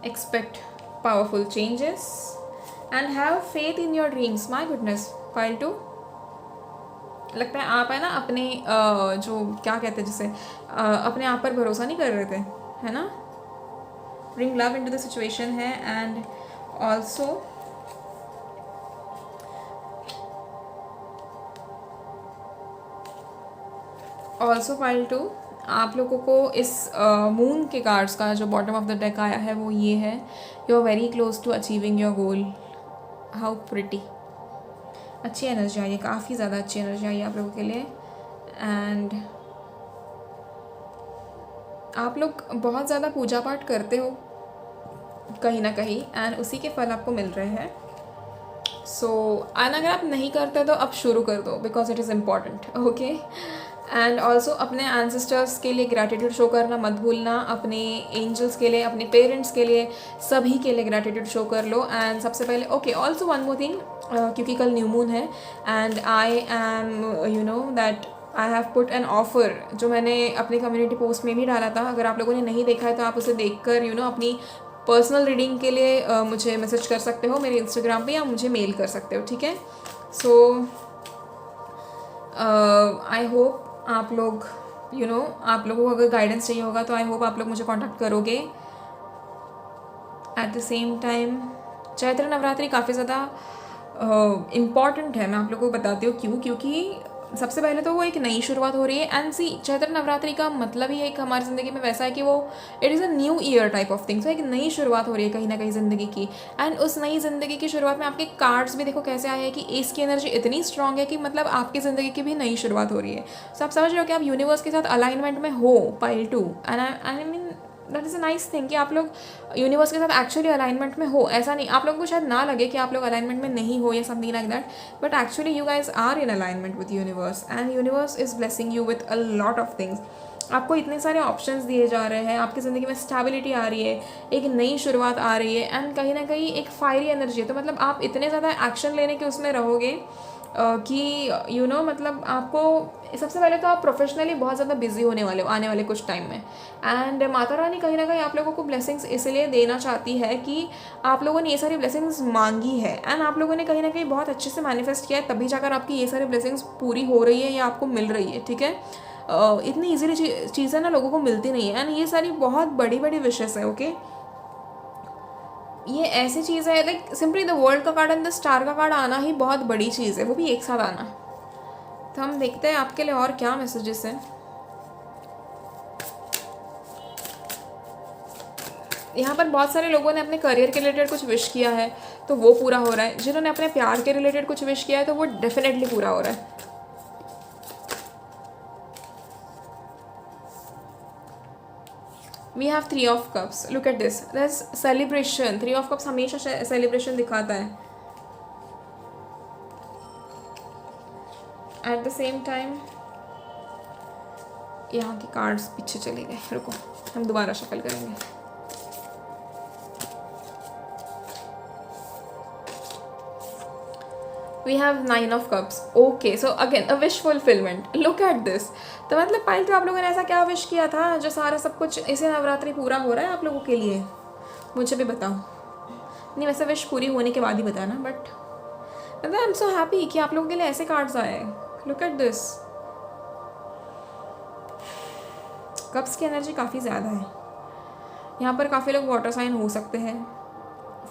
expect powerful changes and have faith in your dreams. My goodness, pile 2. लगता है आप है ना अपने जो क्या कहते हैं जिसे अपने आप पर भरोसा नहीं कर रहे थे, है ना. Bring love into the situation है एंड ऑल्सो pile 2. आप लोगों को इस मून के कार्ड्स का जो बॉटम ऑफ द डेक आया है वो ये है, you are very close to achieving your goal. How pretty. अच्छी एनर्जी आई है, काफ़ी ज़्यादा अच्छी एनर्जी आई है आप लोगों के लिए. एंड आप लोग बहुत ज़्यादा पूजा पाठ करते हो कहीं ना कहीं एंड उसी के फल आपको मिल रहे हैं. सो अगर आप नहीं करते तो अब शुरू कर दो because it is important. Okay, and also अपने एंसेस्टर्स के लिए ग्रैटिट्यूड शो करना मत भूलना. अपने एंजल्स के लिए, अपने पेरेंट्स के लिए, सभी के लिए ग्रैटिट्यूड शो कर लो. एंड सबसे पहले okay, also one more thing, क्योंकि कल न्यू मून है and I M that I have put an offer जो मैंने अपनी कम्युनिटी पोस्ट में भी डाला था. अगर आप लोगों ने नहीं देखा है तो आप उसे देख कर अपनी पर्सनल रीडिंग के लिए मुझे मैसेज कर सकते हो मेरे इंस्टाग्राम पे या मुझे मेल कर सकते हो. ठीक है, सो आई होप आप लोग आप लोगों को अगर गाइडेंस चाहिए होगा तो आई होप आप लोग मुझे कांटेक्ट करोगे. Eight the same time Chaitra Navratri काफ़ी ज़्यादा इम्पॉर्टेंट है. मैं आप लोगों को बताती हूँ क्यों. क्योंकि सबसे पहले तो वो एक नई शुरुआत हो रही है एंड सी चैत्र नवरात्रि का मतलब ही एक हमारी ज़िंदगी में वैसा है कि वो it is a new year type of thing. तो एक नई शुरुआत हो रही है कहीं ना कहीं ज़िंदगी की. एंड उस नई ज़िंदगी की शुरुआत में आपके कार्ड्स भी देखो कैसे आए हैं कि एस की एनर्जी इतनी स्ट्रांग है कि मतलब आपकी ज़िंदगी की भी नई शुरुआत हो रही है. सो आप समझ रहे हो कि आप यूनिवर्स के साथ अलाइनमेंट में हो. pile 2 and I mean that is a nice thing कि आप लोग यूनिवर्स के साथ एक्चुअली अलाइनमेंट में हो. ऐसा नहीं, आप लोगों को शायद ना लगे कि आप लोग अलाइनमेंट में नहीं हो या something like that, but actually you guys are in alignment with universe and universe is blessing you with a lot of things. आपको इतने सारे ऑप्शंस दिए जा रहे हैं, आपकी ज़िंदगी में स्टेबिलिटी आ रही है, एक नई शुरुआत आ रही है एंड कहीं ना कहीं एक फायरी एनर्जी है. तो मतलब आप इतने ज़्यादा एक्शन लेने के उसमें रहोगे कि मतलब आपको सबसे पहले तो आप प्रोफेशनली बहुत ज़्यादा बिजी होने वाले हो आने वाले कुछ टाइम में. एंड माता रानी कहीं ना कहीं आप लोगों को ब्लेसिंग्स इसलिए देना चाहती है कि आप लोगों ने ये सारी ब्लेसिंग्स मांगी है एंड आप लोगों ने कहीं ना कहीं बहुत अच्छे से मैनिफेस्ट किया है, तभी जाकर आपकी ये सारी ब्लेसिंग्स पूरी हो रही है या आपको मिल रही है. ठीक है, इतनी इजीली चीज़ें ना लोगों को मिलती नहीं है, एंड ये सारी बहुत बड़ी बड़ी विशेस है। ओके, ये ऐसी चीज़ है, लाइक सिंपली द वर्ल्ड का कार्ड एंड द स्टार का कार्ड आना ही बहुत बड़ी चीज़ है, वो भी एक साथ आना। तो हम देखते हैं आपके लिए और क्या मैसेजेस हैं। यहाँ पर बहुत सारे लोगों ने अपने करियर के रिलेटेड कुछ विश किया है तो वो पूरा हो रहा है। जिन्होंने अपने प्यार के रिलेटेड कुछ विश किया है तो वो डेफिनेटली पूरा हो रहा है। We have 3 of cups, look at this, that's celebration. 3 of cups हमेशा सेलिब्रेशन दिखाता है। एट द सेम टाइम यहाँ के कार्ड्स पीछे चले गए, रुको हम दोबारा शफल करेंगे। We have 9 of cups. Okay, so again a wish fulfillment. Look at this. तो मतलब पायल, तो आप लोगों ने ऐसा क्या विश किया था जो सारा सब कुछ इसे नवरात्रि पूरा हो रहा है आप लोगों के लिए? मुझे भी बताओ। नहीं, वैसे विश पूरी होने के बाद ही बताना, बट मतलब आई एम सो हैप्पी कि आप लोगों के लिए ऐसे कार्ड्स आए। लुक एट दिस, कप्स की एनर्जी काफ़ी ज़्यादा है यहाँ पर। काफ़ी लोग वाटर साइन हो सकते हैं,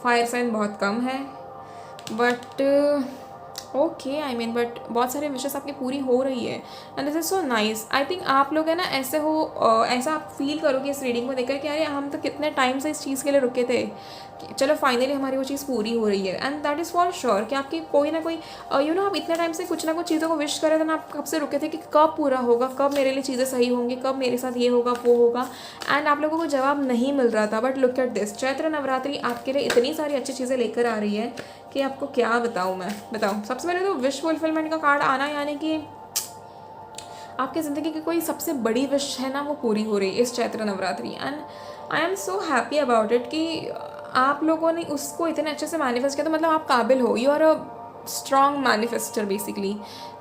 फायर साइन बहुत कम है, but okay I mean but बहुत सारे विशेस आपकी पूरी हो रही है and this is so nice. I think आप लोग है ना ऐसे हो, ऐसा आप फील करोगे इस रीडिंग को देखकर कि अरे हम तो कितने टाइम से इस चीज़ के लिए रुके थे कि चलो फाइनली हमारी वो चीज़ पूरी हो रही है। And that is for sure कि आपकी कोई ना कोई यू नो आप इतने टाइम से कुछ ना कुछ चीज़ों को विश कर रहे थे ना, आप कब से रुके थे कि कब पूरा होगा, कब मेरे लिए चीज़ें सही होंगी, कब मेरे साथ ये होगा वो होगा, एंड आप लोगों को जवाब नहीं मिल रहा था। But look at this, Chaitra Navratri आपके लिए इतनी सारी अच्छी चीज़ें लेकर आ रही है कि आपको क्या बताऊँ मैं। बताऊँ, सबसे पहले तो विश फुलफिलमेंट का कार्ड आना, यानी कि आपकी ज़िंदगी की कोई सबसे बड़ी विश है ना वो पूरी हो रही है इस Chaitra Navratri. And I am so happy about it कि आप लोगों ने उसको इतने अच्छे से मैनिफेस्ट किया। तो मतलब आप काबिल हो, you are a strong manifester basically.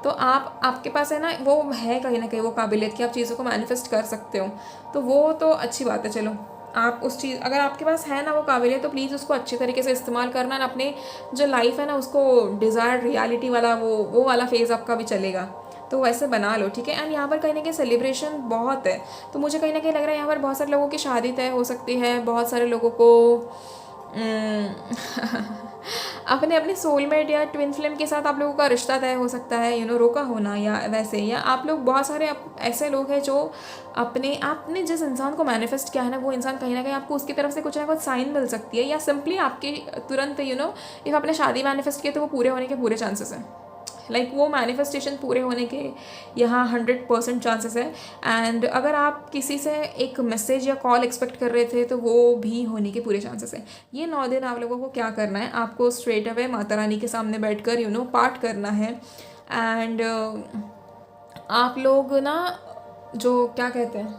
तो आपके पास है ना वो है कहीं ना कहीं वो काबिलियत कि आप चीज़ों को मैनिफेस्ट कर सकते हो। तो वो तो अच्छी बात है। चलो, आप उस चीज़, अगर आपके पास है ना वो काबिलियत, तो प्लीज़ उसको अच्छे तरीके से इस्तेमाल करना, और अपने जो लाइफ है ना उसको डिज़ायर्ड रियलिटी वाला वो वाला फेज़ आपका भी चलेगा, तो वैसे बना लो, ठीक है। एंड यहाँ पर कहीं ना कहीं सेलिब्रेशन बहुत है, तो मुझे कहीं ना कहीं लग रहा है यहाँ पर बहुत सारे लोगों की शादी तय हो सकती है, बहुत सारे लोगों को अपने अपने सोलमेट या ट्विन फ्लेम के साथ आप लोगों का रिश्ता तय हो सकता है, यू नो, रोका होना या वैसे, या आप लोग बहुत सारे ऐसे लोग हैं जो आपने जिस इंसान को मैनिफेस्ट किया है ना वो इंसान कहीं ना कहीं आपको उसकी तरफ से कुछ ना कुछ साइन मिल सकती है, या सिंपली आपके तुरंत यू नो इफ आपने शादी मैनिफेस्ट किया तो वो पूरे होने के पूरे चांसेस हैं। लाइक वो मैनिफेस्टेशन पूरे होने के यहाँ 100% चांसेस है। एंड अगर आप किसी से एक मैसेज या कॉल एक्सपेक्ट कर रहे थे तो वो भी होने के पूरे चांसेस हैं। ये 9 दिन आप लोगों को क्या करना है, आपको स्ट्रेट अवे माता रानी के सामने बैठकर यू नो पाठ करना है। एंड आप लोग ना जो क्या कहते हैं,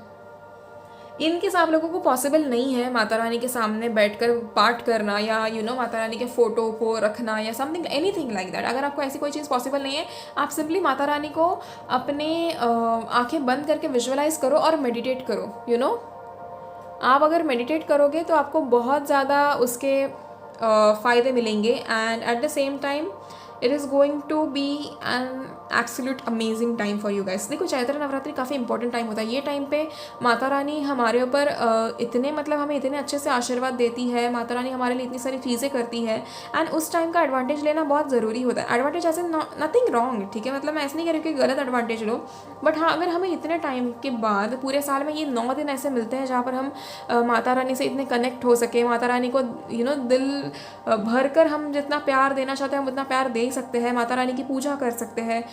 इनकेस आप लोगों को पॉसिबल नहीं है माता रानी के सामने बैठकर पाठ करना या यू नो माता रानी के फ़ोटो को रखना या समथिंग एनीथिंग लाइक दैट, अगर आपको ऐसी कोई चीज़ पॉसिबल नहीं है, आप सिंपली माता रानी को अपने आंखें बंद करके विजुअलाइज करो और मेडिटेट करो। यू नो, आप अगर मेडिटेट करोगे तो आपको बहुत ज़्यादा उसके फ़ायदे मिलेंगे। And at the same time it is going to be an absolute amazing time for you guys. देखो, चैत्र नवरात्रि काफ़ी इंपॉर्टेंट टाइम होता है। ये टाइम पे माता रानी हमारे ऊपर इतने मतलब हमें इतने अच्छे से आशीर्वाद देती है, माता रानी हमारे लिए इतनी सारी चीज़ें करती है, एंड उस टाइम का एडवांटेज लेना बहुत ज़रूरी होता है। एडवांटेज ऐसे नथिंग रॉन्ग, ठीक है, मतलब मैं ऐसे नहीं कह रही कि गलत एडवांटेज लो, बट हाँ, अगर हमें इतने टाइम के बाद पूरे साल में ये 9 दिन ऐसे मिलते हैं जहाँ पर हम माता रानी से इतने कनेक्ट हो सके, माता रानी को यू नो दिल भर कर हम जितना प्यार देना चाहते हैं हम उतना प्यार दे सकते हैं, माता रानी की पूजा कर सकते हैं,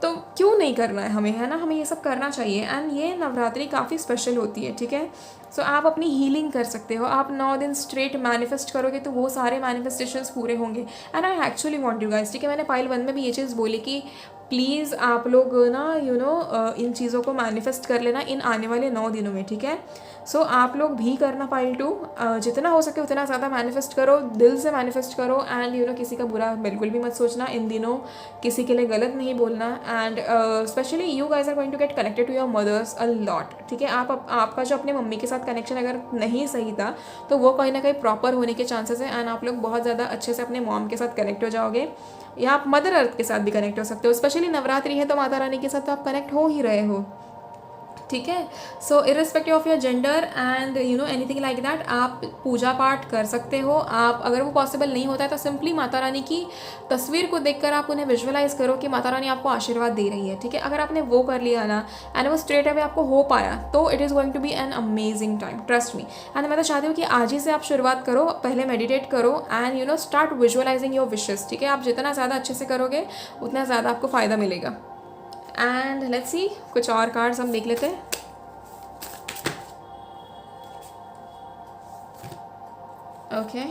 तो क्यों नहीं करना है हमें, है ना, हमें ये सब करना चाहिए। एंड ये नवरात्रि काफ़ी स्पेशल होती है, ठीक है। सो आप अपनी हीलिंग कर सकते हो, आप 9 दिन स्ट्रेट मैनिफेस्ट करोगे तो वो सारे मैनिफेस्टेशंस पूरे होंगे। And I actually want you guys, ठीक है, मैंने पाइल 1 में भी ये चीज़ बोली कि प्लीज़ आप लोग ना यू नो इन चीज़ों को मैनिफेस्ट कर लेना इन आने वाले 9 दिनों में, ठीक है। सो आप लोग भी करना पाइल 2, जितना हो सके उतना ज़्यादा मैनिफेस्ट करो, दिल से मैनिफेस्ट करो। एंड यू नो किसी का बुरा बिल्कुल भी मत सोचना, इन दिनों किसी के लिए गलत नहीं बोलना। And specially you guys are going to get connected to your mothers a lot, ठीक है। आपका जो अपने मम्मी के साथ कनेक्शन अगर नहीं सही था तो वो कहीं ना कहीं प्रॉपर होने के चांसेस हैं, एंड आप लोग बहुत ज़्यादा अच्छे से अपने मॉम के साथ कनेक्ट हो जाओगे, या आप मदर अर्थ के साथ भी कनेक्ट हो सकते हो। स्पेशली नवरात्रि है तो माता रानी के साथ तो आप कनेक्ट हो ही रहे हो, ठीक है। So irrespective of your gender and you know anything like that, आप पूजा पाठ कर सकते हो। आप अगर वो पॉसिबल नहीं होता है तो सिंपली माता रानी की तस्वीर को देखकर आप उन्हें विजुअलाइज करो कि माता रानी आपको आशीर्वाद दे रही है, ठीक है। अगर आपने वो कर लिया ना एंड वो स्ट्रेट अवे आपको हो पाया तो it is going to be an amazing time, trust me. And मैं तो चाहती हूँ कि आज ही से आप शुरुआत करो, पहले मेडिटेट करो and you know start visualising your wishes, ठीक है। आप जितना ज़्यादा अच्छे से करोगे उतना ज़्यादा आपको फ़ायदा मिलेगा। एंड लेट्स सी, कुछ और कार्ड्स हम देख लेते हैं। Okay,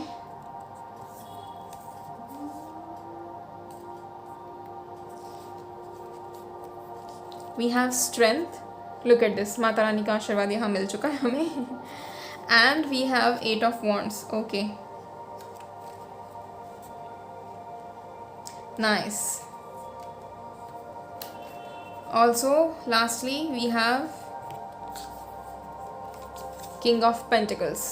we have strength, look at this, माता रानी का आशीर्वाद यहाँ मिल चुका है हमें। And we have 8 of wands, okay, nice. Also, lastly, we have King of Pentacles.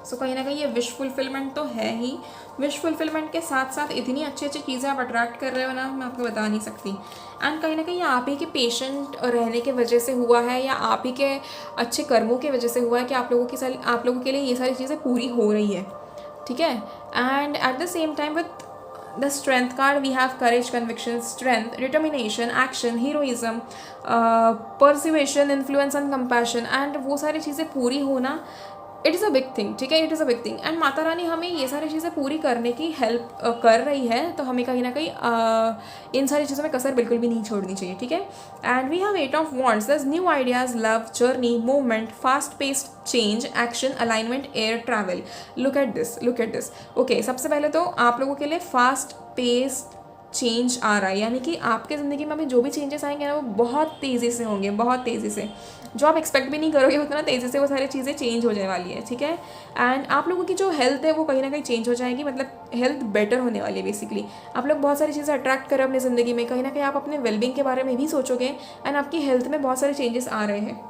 So कहीं ना कहीं ये विश फुलफिलमेंट तो है ही। विश फुलफिलमेंट के साथ साथ इतनी अच्छी अच्छी चीज़ें आप अट्रैक्ट कर रहे हो ना, मैं आपको बता नहीं सकती। एंड कहीं ना कहीं आप ही के पेशेंट रहने के वजह से हुआ है या आप ही के अच्छे कर्मों की वजह से हुआ है कि आप लोगों के लिए ये सारी चीज़ें पूरी हो रही है, ठीक है। And at the same time with the strength card we have courage, conviction, strength, determination, action, heroism, persuasion, influence and compassion, and वो सारी चीज़ें पूरी होना, it is a big thing, ठीक है, it is a big thing. And Mata रानी हमें ये सारी चीज़ें पूरी करने की हेल्प कर रही है, तो हमें कहीं ना कहीं इन सारी चीज़ों में कसर बिल्कुल भी नहीं छोड़नी चाहिए, ठीक है। And we have 8 of wands, दस new ideas, love, journey, movement, fast paced change, action, alignment, air, travel. Look at this, look at this. Okay, सबसे पहले तो आप लोगों के लिए फास्ट पेस्ड चेंज आ रहा है, यानी कि आपके ज़िंदगी में अभी जो भी चेंजेस आएंगे ना वो बहुत तेज़ी से होंगे, बहुत तेज़ी से, जो आप एक्सपेक्ट भी नहीं करोगे उतना तेज़ी से वो सारी चीज़ें चेंज हो जाने वाली है, ठीक है। एंड आप लोगों की जो हेल्थ है वो कहीं ना कहीं चेंज हो जाएगी, मतलब हेल्थ बेटर होने वाली है बेसिकली। आप लोग बहुत सारी चीज़ें अट्रैक्ट करें अपनी ज़िंदगी में, कहीं ना कहीं आप अपने वेलबींग के बारे में भी सोचोगे एंड आपकी हेल्थ में बहुत सारे चेंजेस आ रहे हैं।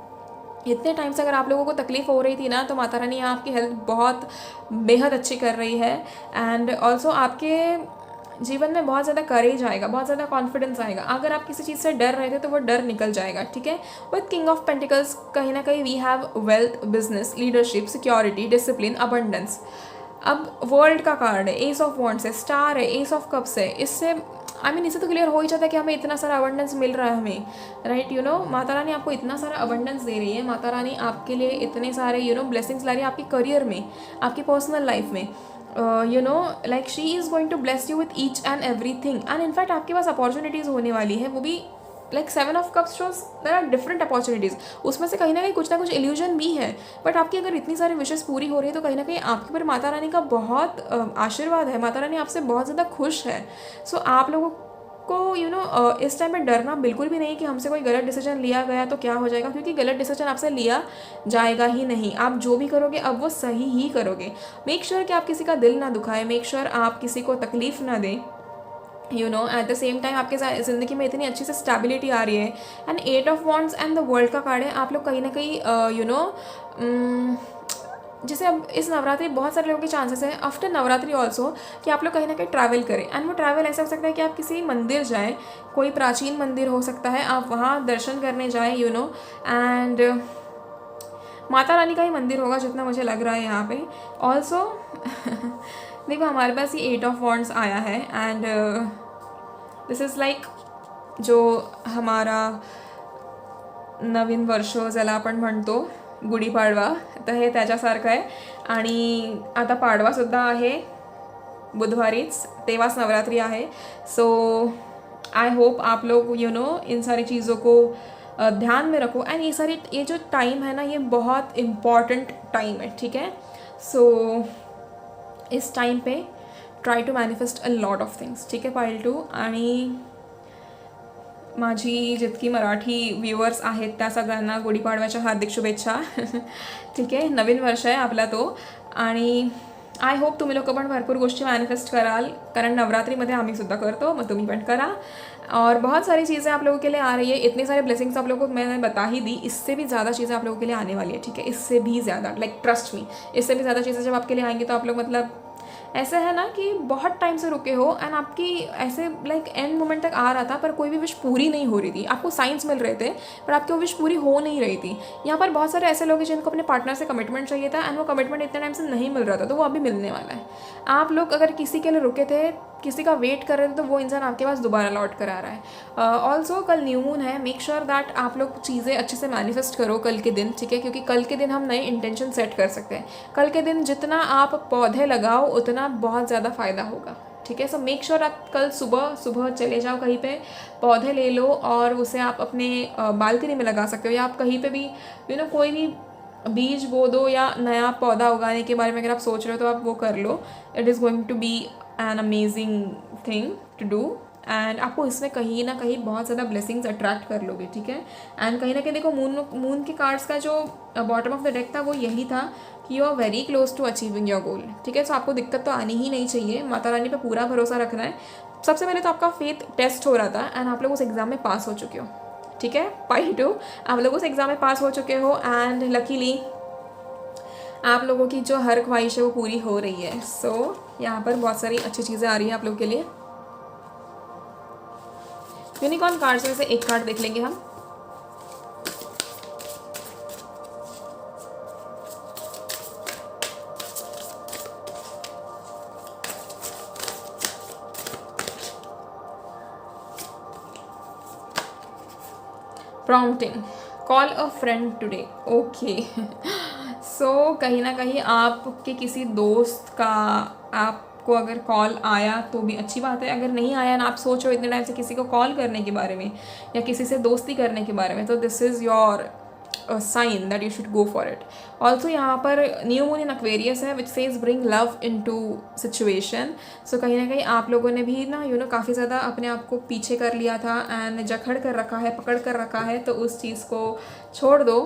इतने टाइम से अगर आप लोगों को तकलीफ़ हो रही थी ना, तो माता रानी आपकी हेल्थ बहुत बेहद अच्छी कर रही है। एंड ऑल्सो आपके जीवन में बहुत ज़्यादा करेज आएगा, बहुत ज़्यादा कॉन्फिडेंस आएगा। अगर आप किसी चीज़ से डर रहे थे तो वो डर निकल जाएगा, ठीक है। विद किंग ऑफ पेंटिकल्स कहीं ना कहीं we have wealth, business, leadership, security, discipline, abundance. अब वर्ल्ड का कार्ड है, एस ऑफ वॉन्ड्स है, स्टार है, एस ऑफ कप्स है। इससे इससे तो क्लियर हो ही जाता है कि हमें इतना सारा अबंडेंस मिल रहा है हमें, right. You know Mata Rani आपको इतना सारा अबंडेंस दे रही है, माता रानी आपके लिए इतने सारे यू नो ब्लेसिंग्स ला रही है आपके करियर में, आपकी पर्सनल लाइफ में। You know like she is going to bless you with each and every thing. And in fact आपके पास अपॉर्चुनिटीज़ होने वाली है, वो भी like 7 of cups shows there are different opportunities. उसमें से कहीं ना कुछ इल्यूजन भी है, बट आपकी अगर इतनी सारी विशेष पूरी हो रही है तो कहीं ना कहीं आपके ऊपर माता रानी का बहुत आशीर्वाद है, माता रानी आपसे बहुत ज़्यादा खुश है। सो आप लोगों को यू नो इस टाइम में डरना बिल्कुल भी नहीं कि हमसे कोई गलत डिसीजन लिया गया तो क्या हो जाएगा, क्योंकि गलत डिसीजन आपसे लिया जाएगा ही नहीं। आप जो भी करोगे अब वो सही ही करोगे। मेक श्योर कि आप किसी का दिल ना दुखाए, मेक श्योर आप किसी को तकलीफ़ ना दें, you know. Eight the same time आपके ज़िंदगी में इतनी अच्छी से स्टेबिलिटी आ रही है। And 8 of wands and the world का कार्ड है। आप लोग कहीं ना कहीं यू नो जैसे अब इस नवरात्रि बहुत सारे लोगों के चांसेस हैं आफ्टर नवरात्रि ऑल्सो कि आप लोग कहीं ना कहीं ट्रैवल करें। एंड वो ट्रैवल ऐसा हो सकता है कि आप किसी मंदिर जाएं, कोई प्राचीन मंदिर हो सकता है, आप वहाँ दर्शन करने जाएं, यू नो। एंड माता रानी का ही मंदिर होगा जितना मुझे लग रहा है यहाँ पे ऑल्सो। देखो हमारे पास ये 8 ऑफ वॉन्ड्स आया है एंड दिस इज़ लाइक जो हमारा नवीन वर्ष ज्याला आपण म्हणतो गुढीपाडवा, तर हे त्याच्यासारखं आहे। आणि आता पाडवासुद्धा आहे बुधवारीच, तेव्हाच नवरात्रि आहे। सो आई होप आप लोग यू नो इन सारी चीज़ों को ध्यान में रखो। एंड ये जो टाइम है ना ये बहुत इम्पॉर्टेंट टाइम है, ठीक है। सो इस टाइम पे try to manifest a lot of things, ठीक आहे पायल 2। आणि माझी जितकी मराठी व्ह्युअर्स आहेत त्या सगळ्यांना गुढीपाडव्याच्या हार्दिक शुभेच्छा। ठीक आहे, नवीन वर्ष आहे आपला तो। आणि आई होप तुम्ही लोग पण भरपूर गोष्टी मॅनिफेस्ट कराल, कारण नवरात्रीमध्ये आम्ही सुद्धा करतो, मग तुम्ही पण करा। और बहुत सारी चीज़ें आप लोगों के लिए आ रही है, इतने सारे ब्लेसिंग्स आप लोगों को मैंने बता ही दी, इससे भी ज़्यादा चीज़ें आप लोगों के लिए आने वाली है, ठीक है। इससे भी ज़्यादा, लाइक ट्रस्ट मी, इससे भी ज़्यादा चीज़ें जब आपके लिए आएंगी तो आप लोग मतलब ऐसे है ना कि बहुत टाइम से रुके हो एंड आपकी ऐसे लाइक एंड मोमेंट तक आ रहा था पर कोई भी विश पूरी नहीं हो रही थी, आपको साइंस मिल रहे थे पर आपकी वो विश पूरी हो नहीं रही थी। यहाँ पर बहुत सारे ऐसे लोग हैं जिनको अपने पार्टनर से कमिटमेंट चाहिए था एंड वो कमिटमेंट इतने टाइम से नहीं मिल रहा था, तो वो अभी मिलने वाला है। आप लोग अगर किसी के लिए रुके थे, किसी का वेट कर रहे थे, तो वो इंसान आपके पास दोबारा लौट कर आ रहा है। ऑल्सो कल न्यू मून है, मेक श्योर दैट आप लोग चीज़ें अच्छे से मैनिफेस्ट करो कल के दिन, ठीक है, क्योंकि कल के दिन हम नए इंटेंशन सेट कर सकते हैं। कल के दिन जितना आप पौधे लगाओ उतना बहुत ज़्यादा फ़ायदा होगा, ठीक है। सो मेक श्योर आप कल सुबह सुबह चले जाओ कहीं पे, पौधे ले लो और उसे आप अपने बालकनी में लगा सकते हो, या आप कहीं पे भी कोई भी बीज बो दो, या नया पौधा उगाने के बारे में अगर आप सोच रहे हो तो आप वो कर लो। It is going to be an amazing thing to do and आपको इसमें कहीं ना कहीं बहुत ज़्यादा ब्लेसिंग्स अट्रैक्ट कर लोगे, ठीक है। एंड कहीं ना कहीं देखो मून के कार्ड्स का जो बॉटम ऑफ द डेक था वो यही था कि you are very close to achieving your goal, ठीक है। सो आपको दिक्कत तो आनी ही नहीं चाहिए, माता रानी पे पूरा भरोसा रखना है। सबसे पहले तो आपका फेथ टेस्ट हो रहा था एंड आप लोग उस एग्ज़ाम में पास हो चुके हो, ठीक है। पाई 2 आप लोग उस एग्ज़ाम में पास हो चुके हो एंड लकीली आप लोगों की जो हर ख्वाहिश है वो पूरी हो रही है। सो यहाँ पर बहुत सारी अच्छी चीज़ें आ रही हैं आप लोगों के लिए। यूनिकॉर्न कार्ड्स में से एक कार्ड देख लेंगे हम। Prompting, call a friend today, okay. So कहीं ना कहीं आपके किसी दोस्त का आपको अगर कॉल आया तो भी अच्छी बात है, अगर नहीं आया ना आप सोच रहे हो इतने टाइम से किसी को कॉल करने के बारे में या किसी से दोस्ती करने के बारे में, तो this is your sign that you should go for it. Also यहाँ पर न्यू मून इन एक्वेरियस है which says bring love in to situation. So कहीं ना कहीं आप लोगों ने भी ना काफ़ी ज़्यादा अपने आप को पीछे कर लिया था एंड जकड़ कर रखा है, पकड़ कर रखा है, तो उस चीज़ को छोड़ दो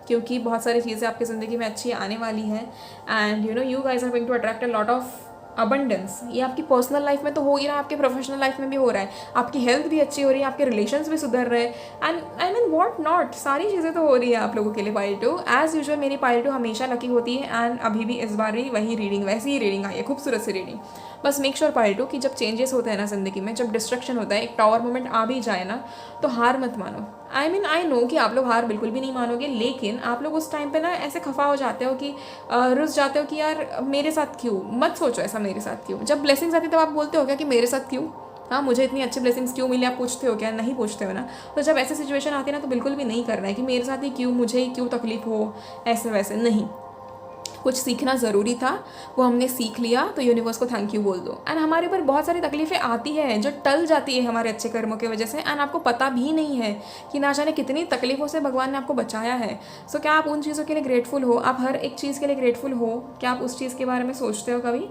क्योंकि बहुत सारी चीज़ें आपकी ज़िंदगी में अच्छी आने वाली हैं and you guys are going to attract a lot of abundance. ये आपकी पर्सनल लाइफ में तो हो ही रहा है, आपके प्रोफेशनल लाइफ में भी हो रहा है, आपकी हेल्थ भी अच्छी हो रही है, आपके रिलेशंस भी सुधर रहे हैं and I mean what not, सारी चीज़ें तो हो रही है आप लोगों के लिए। पाइल 2 एज़ यूजुअल मेरी पाइल 2 हमेशा लकी होती है एंड अभी भी इस बार ही वही रीडिंग, वैसी ही रीडिंग आई है, खूबसूरत सी रीडिंग। बस मेक श्योर पाइल 2 कि जब चेंजेस होते हैं ना ज़िंदगी में, जब डिस्ट्रक्शन होता है, एक टावर मोमेंट आ भी जाए ना, तो हार मत मानो। आई नो कि आप लोग हार बिल्कुल भी नहीं मानोगे, लेकिन आप लोग उस टाइम पे ना ऐसे खफा हो जाते हो कि रुस जाते हो कि यार मेरे साथ क्यों, मत सोचो ऐसा मेरे साथ क्यों। जब ब्लेसिंग्स आती है तब आप बोलते हो क्या कि मेरे साथ क्यों, हाँ मुझे इतनी अच्छी ब्लेसिंग्स क्यों मिली, आप पूछते हो क्या? नहीं पूछते हो ना। तो जब ऐसी सिचुएशन आती है ना तो बिल्कुल भी नहीं करना है कि मेरे साथ ही क्यों, मुझे ही क्यों तकलीफ हो, ऐसे वैसे नहीं। कुछ सीखना ज़रूरी था, वो हमने सीख लिया, तो यूनिवर्स को थैंक यू बोल दो। एंड हमारे ऊपर बहुत सारी तकलीफ़ें आती हैं जो टल जाती है हमारे अच्छे कर्मों की वजह से एंड आपको पता भी नहीं है कि ना जाने कितनी तकलीफ़ों से भगवान ने आपको बचाया है। सो क्या आप उन चीज़ों के लिए ग्रेटफुल हो? आप हर एक चीज़ के लिए ग्रेटफुल हो? क्या आप उस चीज़ के बारे में सोचते हो कभी?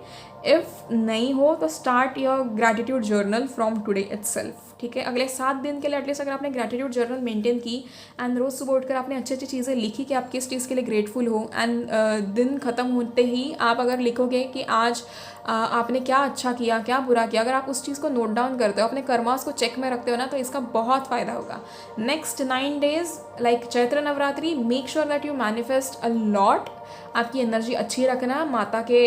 इफ़ नहीं हो तो start your gratitude journal from today itself, ठीक है। अगले 7 दिन के लिए एटलीस्ट अगर आपने ग्रैटिट्यूड जर्नल मेंटेन की एंड रोज़ सुबह उठकर आपने अच्छी अच्छी चीज़ें लिखी कि आप किस चीज़ के लिए ग्रेटफुल हो एंड दिन ख़त्म होते ही आप अगर लिखोगे कि आज आपने क्या अच्छा किया, क्या बुरा किया, अगर आप उस चीज़ को नोट डाउन करते हो, अपने कर्मास को चेक में रखते हो ना, तो इसका बहुत फ़ायदा होगा। Next 9 days like Chaitra Navratri, make sure that you manifest a lot. आपकी एनर्जी अच्छी रखना, माता के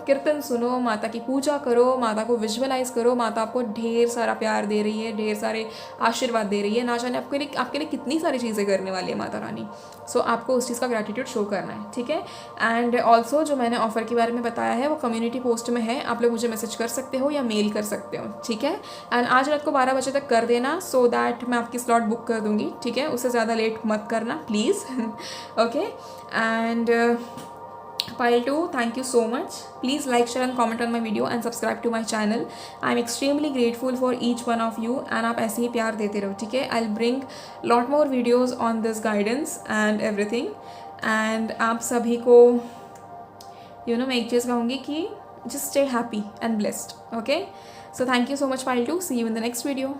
कीर्तन सुनो, माता की पूजा करो, माता को विजुअलाइज करो, माता आपको ढेर सारा प्यार दे रही है, ढेर सारे आशीर्वाद दे रही है, ना जाने आपके लिए कितनी सारी चीज़ें करने वाली है माता रानी। सो आपको उस चीज़ का ग्रैटिट्यूड शो करना है, ठीक है। एंड ऑल्सो जो मैंने ऑफर के बारे में बताया है वो कम्युनिटी पोस्ट में है, आप लोग मुझे मैसेज कर सकते हो या मेल कर सकते हो, ठीक है। एंड आज रात को 12 बजे तक कर देना सो दैट मैं आपकी स्लॉट बुक कर दूँगी, ठीक है। उससे ज़्यादा लेट मत करना please, okay. And Pile 2, thank you so much. Please like, share and comment on my video and subscribe to my channel. I'm extremely grateful for each one of you and आप ऐसे ही प्यार देते रहो, ठीक है। I'll bring lot more videos on this guidance and everything. And आप सभी को मैं एक चीज़ कहूँगी कि just stay happy and blessed, okay? So thank you so much Pile 2. See you in the next video.